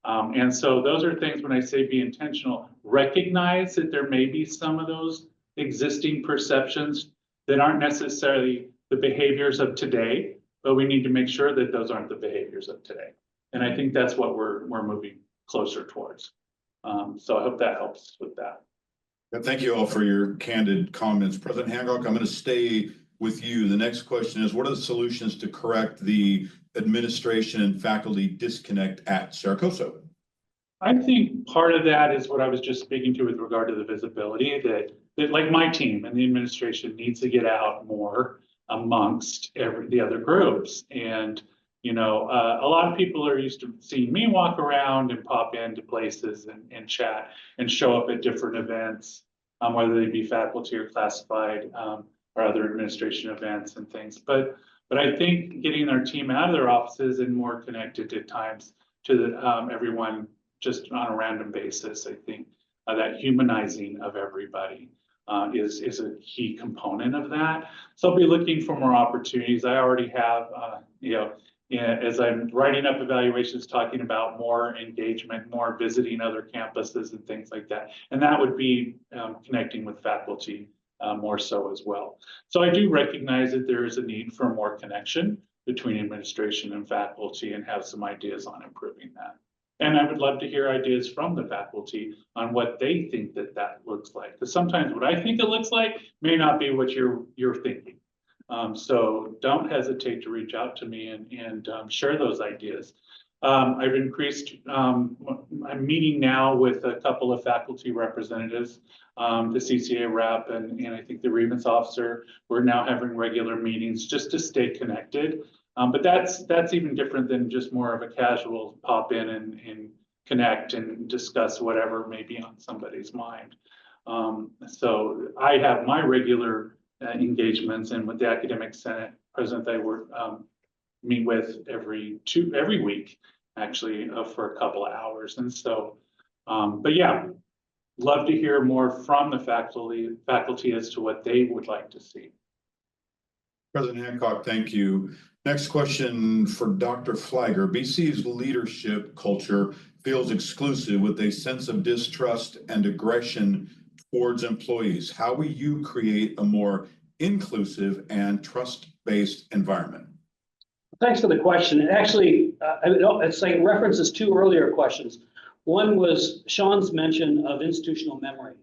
And so those are things when I say be intentional, recognize that there may be some of those existing perceptions that aren't necessarily the behaviors of today, but we need to make sure that those aren't the behaviors of today. And I think that's what we're moving closer towards. So I hope that helps with that. Thank you all for your candid comments. President Hancock, I'm going to stay with you. The next question is, what are the solutions to correct the administration and faculty disconnect at Saracoso? I think part of that is what I was just speaking to with regard to the visibility that like my team and the administration needs to get out more amongst the other groups. And a lot of people are used to seeing me walk around and pop into places and chat and show up at different events, whether they be faculty or classified or other administration events and things. But I think getting our team out of their offices and more connected at times to everyone just on a random basis, I think that humanizing of everybody is a key component of that. So I'll be looking for more opportunities. I already have, as I'm writing up evaluations, talking about more engagement, more visiting other campuses and things like that. And that would be connecting with faculty more so as well. So I do recognize that there is a need for more connection between administration and faculty and have some ideas on improving that. And I would love to hear ideas from the faculty on what they think that looks like. Because sometimes what I think it looks like may not be what you're thinking. So don't hesitate to reach out to me and share those ideas. I've increased, I'm meeting now with a couple of faculty representatives, the CCA rep and I think the grievance officer. We're now having regular meetings just to stay connected. But that's even different than just more of a casual pop in and connect and discuss whatever may be on somebody's mind. So I have my regular engagements, and with the Academic Senate president, I work meet with every week actually for a couple of hours. And so, but yeah, love to hear more from the faculty as to what they would like to see. President Hancock, thank you. Next question for Dr. Flagger. BC's leadership culture feels exclusive with a sense of distrust and aggression towards employees. How will you create a more inclusive and trust-based environment? Thanks for the question. And actually, it's like references two earlier questions. One was Sean's mention of institutional memory.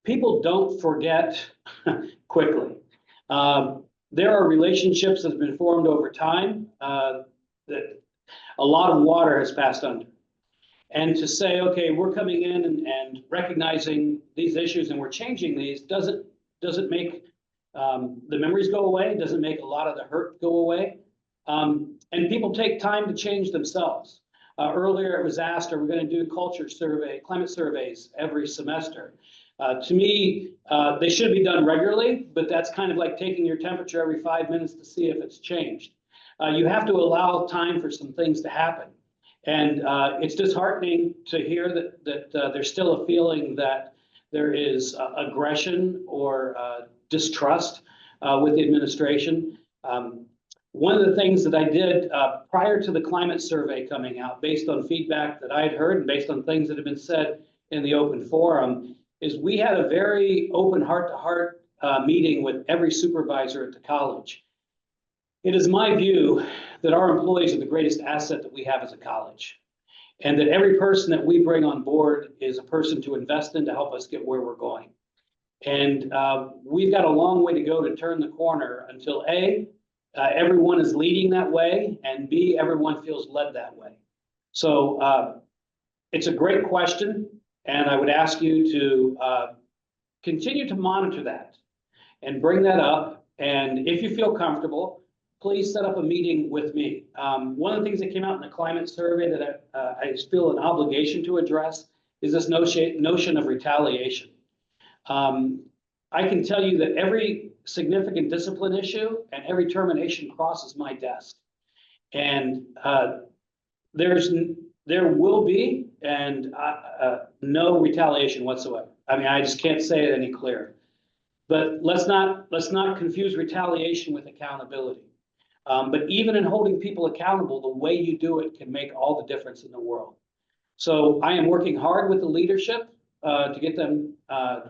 People don't forget quickly. There are relationships that have been formed over time that a lot of water has passed under. And to say, okay, we're coming in and recognizing these issues and we're changing these doesn't make the memories go away, doesn't make a lot of the hurt go away. And people take time to change themselves. Earlier it was asked, are we going to do climate surveys every semester? To me, they should be done regularly, but that's kind of like taking your temperature every 5 minutes to see if it's changed. You have to allow time for some things to happen. And it's disheartening to hear that there's still a feeling that there is aggression or distrust with the administration. One of the things that I did prior to the climate survey coming out, based on feedback that I had heard and based on things that have been said in the open forum, is we had a very open heart-to-heart meeting with every supervisor at the college. It is my view that our employees are the greatest asset that we have as a college, and that every person that we bring on board is a person to invest in to help us get where we're going. And we've got a long way to go to turn the corner until A, everyone is leading that way, and B, everyone feels led that way. So it's a great question, and I would ask you to continue to monitor that and bring that up. And if you feel comfortable, please set up a meeting with me. One of the things that came out in the climate survey that I feel an obligation to address is this notion of retaliation. I can tell you that every significant discipline issue and every termination crosses my desk. And there will be no retaliation whatsoever. I mean, I just can't say it any clearer. But let's not confuse retaliation with accountability. But even in holding people accountable, the way you do it can make all the difference in the world. So I am working hard with the leadership to get them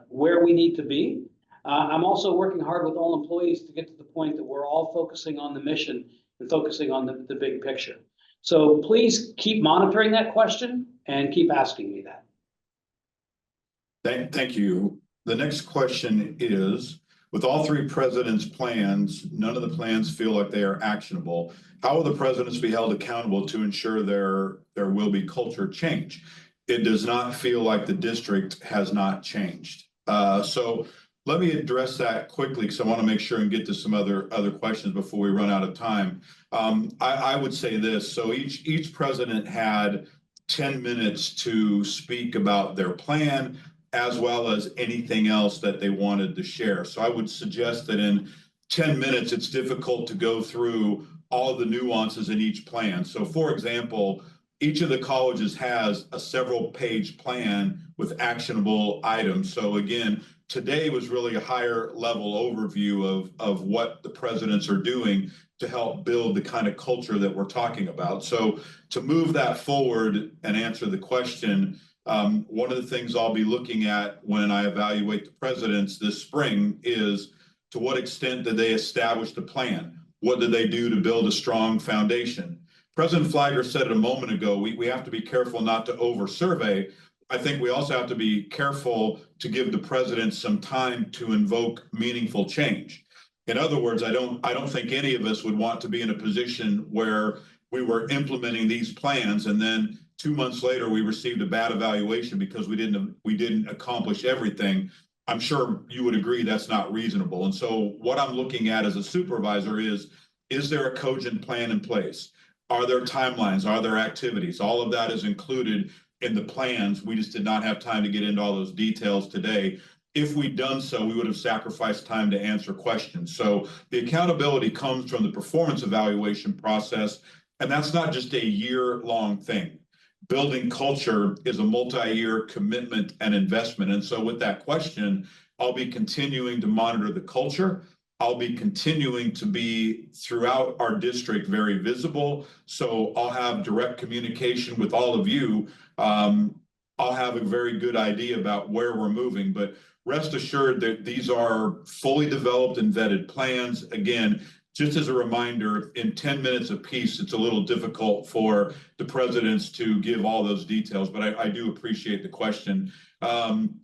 where we need to be. I'm also working hard with all employees to get to the point that we're all focusing on the mission and focusing on the big picture. So please keep monitoring that question and keep asking me that. Thank you. The next question is, with all three presidents' plans, none of the plans feel like they are actionable. How will the presidents be held accountable to ensure there will be culture change? It does not feel like the district has not changed. So let me address that quickly because I want to make sure and get to some other questions before we run out of time. I would say this. So each president had 10 minutes to speak about their plan, as well as anything else that they wanted to share. So I would suggest that in 10 minutes, it's difficult to go through all of the nuances in each plan. So for example, each of the colleges has a several-page plan with actionable items. So again, today was really a higher level overview of what the presidents are doing to help build the kind of culture that we're talking about. So to move that forward and answer the question, one of the things I'll be looking at when I evaluate the presidents this spring is to what extent did they establish the plan? What did they do to build a strong foundation? President Flagler said it a moment ago, we have to be careful not to over-survey. I think we also have to be careful to give the president some time to invoke meaningful change. In other words, I don't think any of us would want to be in a position where we were implementing these plans and then 2 months later we received a bad evaluation because we didn't accomplish everything. I'm sure you would agree that's not reasonable. And so what I'm looking at as a supervisor is there a cogent plan in place? Are there timelines? Are there activities? All of that is included in the plans. We just did not have time to get into all those details today. If we'd done so, we would have sacrificed time to answer questions. So the accountability comes from the performance evaluation process, and that's not just a year-long thing. Building culture is a multi-year commitment and investment. And so with that question, I'll be continuing to monitor the culture. I'll be continuing to be throughout our district very visible. So I'll have direct communication with all of you. I'll have a very good idea about where we're moving, but rest assured that these are fully developed and vetted plans. Again, just as a reminder, in 10 minutes apiece, it's a little difficult for the presidents to give all those details, but I do appreciate the question.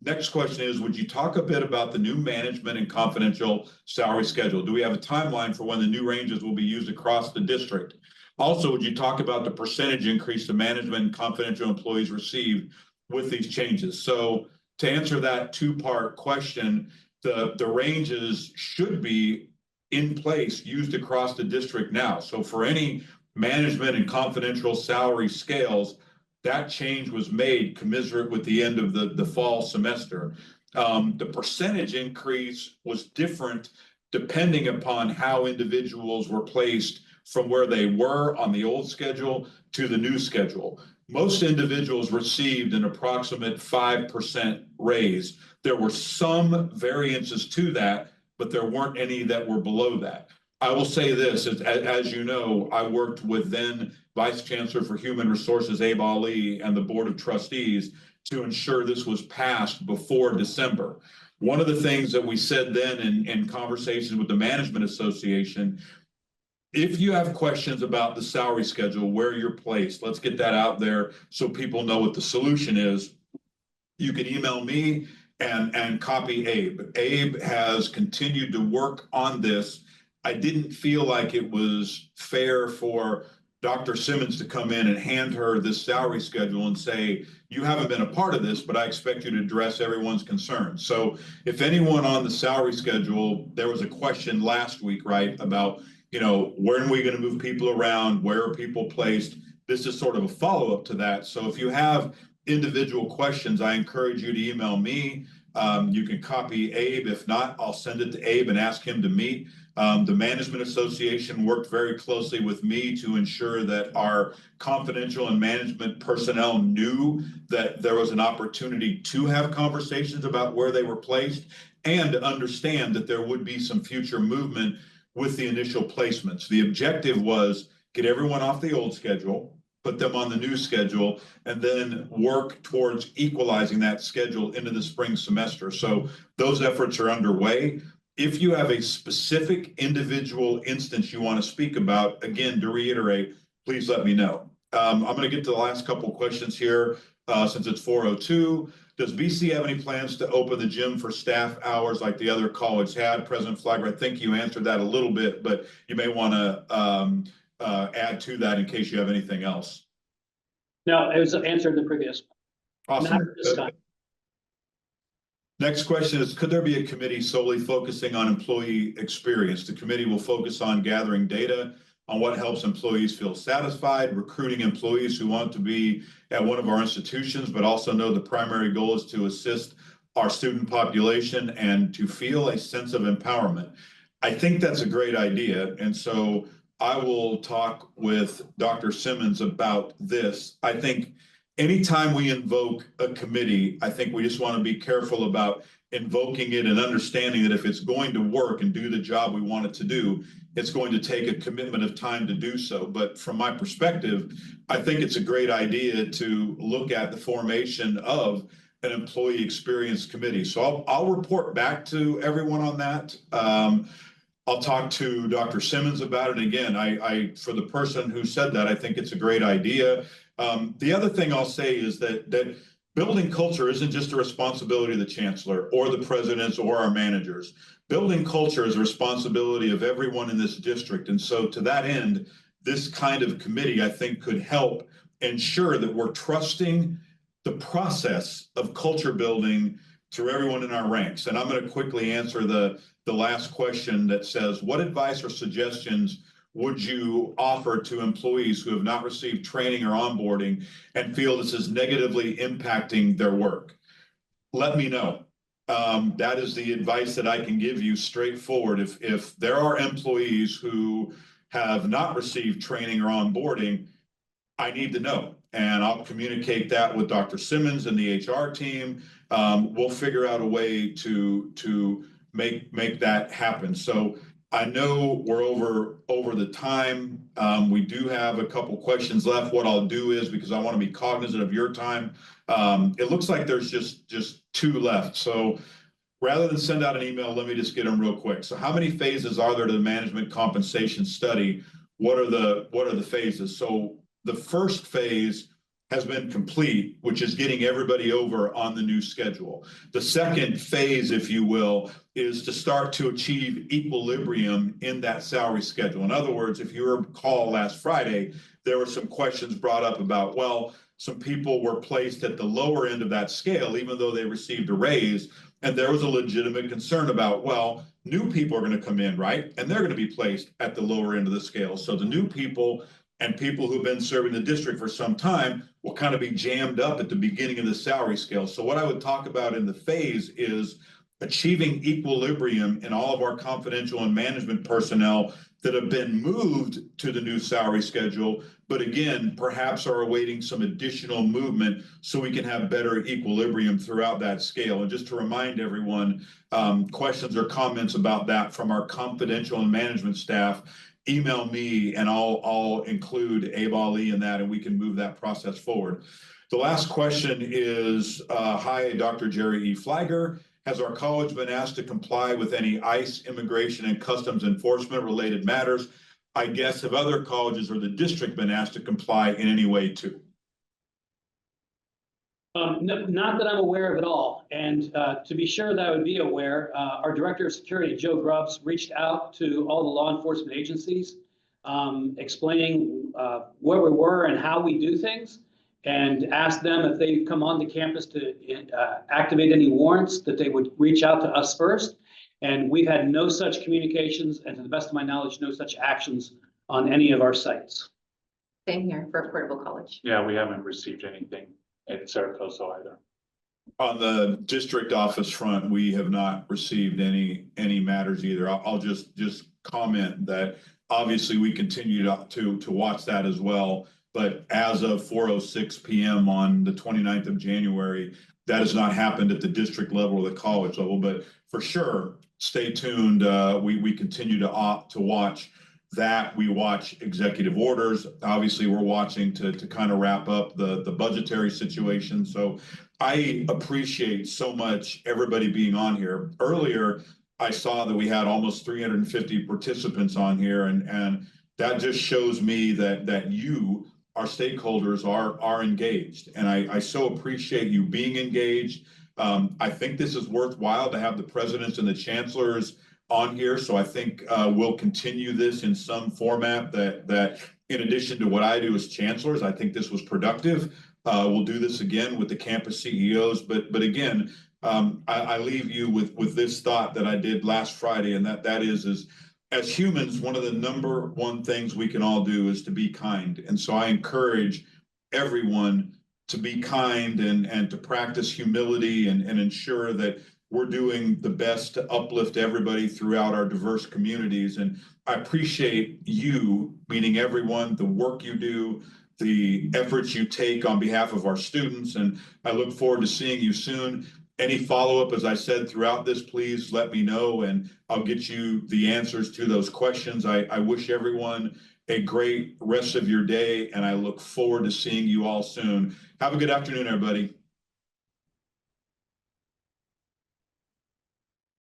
Next question is, would you talk a bit about the new management and confidential salary schedule? Do we have a timeline for when the new ranges will be used across the district? Also, would you talk about the percentage increase the management and confidential employees received with these changes? So to answer that two-part question, the ranges should be in place, used across the district now. So for any management and confidential salary scales, that change was made commensurate with the end of the fall semester. The percentage increase was different depending upon how individuals were placed from where they were on the old schedule to the new schedule. Most individuals received an approximate 5% raise. There were some variances to that, but there weren't any that were below that. I will say this, as you know, I worked with then Vice Chancellor for Human Resources, Abe Ali, and the Board of Trustees to ensure this was passed before December. One of the things that we said then in conversations with the Management Association, if you have questions about the salary schedule, where you're placed, let's get that out there so people know what the solution is. You can email me and copy Abe. Abe has continued to work on this. I didn't feel like it was fair for Dr. Simmons to come in and hand her this salary schedule and say, you haven't been a part of this, but I expect you to address everyone's concerns. So if anyone on the salary schedule, there was a question last week, right, about, when are we going to move people around? Where are people placed? This is sort of a follow-up to that. So if you have individual questions, I encourage you to email me. You can copy Abe. If not, I'll send it to Abe and ask him to meet. The Management Association worked very closely with me to ensure that our confidential and management personnel knew that there was an opportunity to have conversations about where they were placed and to understand that there would be some future movement with the initial placements. The objective was get everyone off the old schedule, put them on the new schedule, and then work towards equalizing that schedule into the spring semester. So those efforts are underway. If you have a specific individual instance you want to speak about, again, to reiterate, please let me know. I'm going to get to the last couple of questions here since it's 4:02. Does BC have any plans to open the gym for staff hours like the other college had? President Flagler, I think you answered that a little bit, but you may want to add to that in case you have anything else. No, it was answered in the previous. Awesome. Not at this time. Next question is, could there be a committee solely focusing on employee experience? The committee will focus on gathering data on what helps employees feel satisfied, recruiting employees who want to be at one of our institutions, but also know the primary goal is to assist our student population and to feel a sense of empowerment. I think that's a great idea. And so I will talk with Dr. Simmons about this. I think anytime we invoke a committee, I think we just want to be careful about invoking it and understanding that if it's going to work and do the job we want it to do, it's going to take a commitment of time to do so. But from my perspective, I think it's a great idea to look at the formation of an employee experience committee. So I'll report back to everyone on that. I'll talk to Dr. Simmons about it. And again, I for the person who said that, I think it's a great idea. The other thing I'll say is that building culture isn't just a responsibility of the chancellor or the presidents or our managers. Building culture is a responsibility of everyone in this district. And so to that end, this kind of committee, I think, could help ensure that we're trusting the process of culture building through everyone in our ranks. And I'm going to quickly answer the last question that says, what advice or suggestions would you offer to employees who have not received training or onboarding and feel this is negatively impacting their work? Let me know. That is the advice that I can give you straightforward. If there are employees who have not received training or onboarding, I need to know. And I'll communicate that with Dr. Simmons and the HR team. We'll figure out a way to make that happen. So I know we're over the time. We do have a couple questions left. What I'll do is, because I want to be cognizant of your time, it looks like there's just two left. So rather than send out an email, let me just get them real quick. So how many phases are there to the management compensation study? What are the phases? So the first phase has been complete, which is getting everybody over on the new schedule. The second phase, if you will, is to start to achieve equilibrium in that salary schedule. In other words, if you recall last Friday, there were some questions brought up about, well, some people were placed at the lower end of that scale, even though they received a raise. And there was a legitimate concern about, well, new people are going to come in, right? And they're going to be placed at the lower end of the scale. So the new people and people who've been serving the district for some time will kind of be jammed up at the beginning of the salary scale. So what I would talk about in the phase is achieving equilibrium in all of our confidential and management personnel that have been moved to the new salary schedule, but again, perhaps are awaiting some additional movement so we can have better equilibrium throughout that scale. And just to remind everyone, questions or comments about that from our confidential and management staff, email me and I'll include Abe Ali in that, and we can move that process forward. The last question is, hi, Dr. Jerry E. Flagger. Has our college been asked to comply with any ICE, immigration, and customs enforcement related matters? I guess have other colleges or the district been asked to comply in any way too? Not that I'm aware of at all. And to be sure that I would be aware, our Director of Security, Joe Grubbs, reached out to all the law enforcement agencies, explaining where we were and how we do things, and asked them if they come onto campus to activate any warrants, that they would reach out to us first. And we've had no such communications, and to the best of my knowledge, no such actions on any of our sites. Same here for Portable College. Yeah, we haven't received anything at Saracosa either. On the district office front, we have not received any matters either. I'll just comment that obviously we continue to watch that as well. But as of 4:06 p.m. on the 29th of January, that has not happened at the district level or the college level. But for sure, stay tuned. We continue to watch that. We watch executive orders. Obviously, we're watching to kind of wrap up the budgetary situation. So I appreciate so much everybody being on here. Earlier, I saw that we had almost 350 participants on here, and that just shows me that you, our stakeholders, are engaged. And I so appreciate you being engaged. I think this is worthwhile to have the presidents and the chancellors on here. So I think we'll continue this in some format that in addition to what I do as chancellors, I think this was productive. We'll do this again with the campus CEOs. But again, I leave you with this thought that I did last Friday, and that is as humans, one of the number one things we can all do is to be kind. And so I encourage everyone to be kind and to practice humility and ensure that we're doing the best to uplift everybody throughout our diverse communities. And I appreciate you, meaning everyone, the work you do, the efforts you take on behalf of our students. And I look forward to seeing you soon. Any follow-up, as I said, throughout this, please let me know, and I'll get you the answers to those questions. I wish everyone a great rest of your day, and I look forward to seeing you all soon. Have a good afternoon, everybody.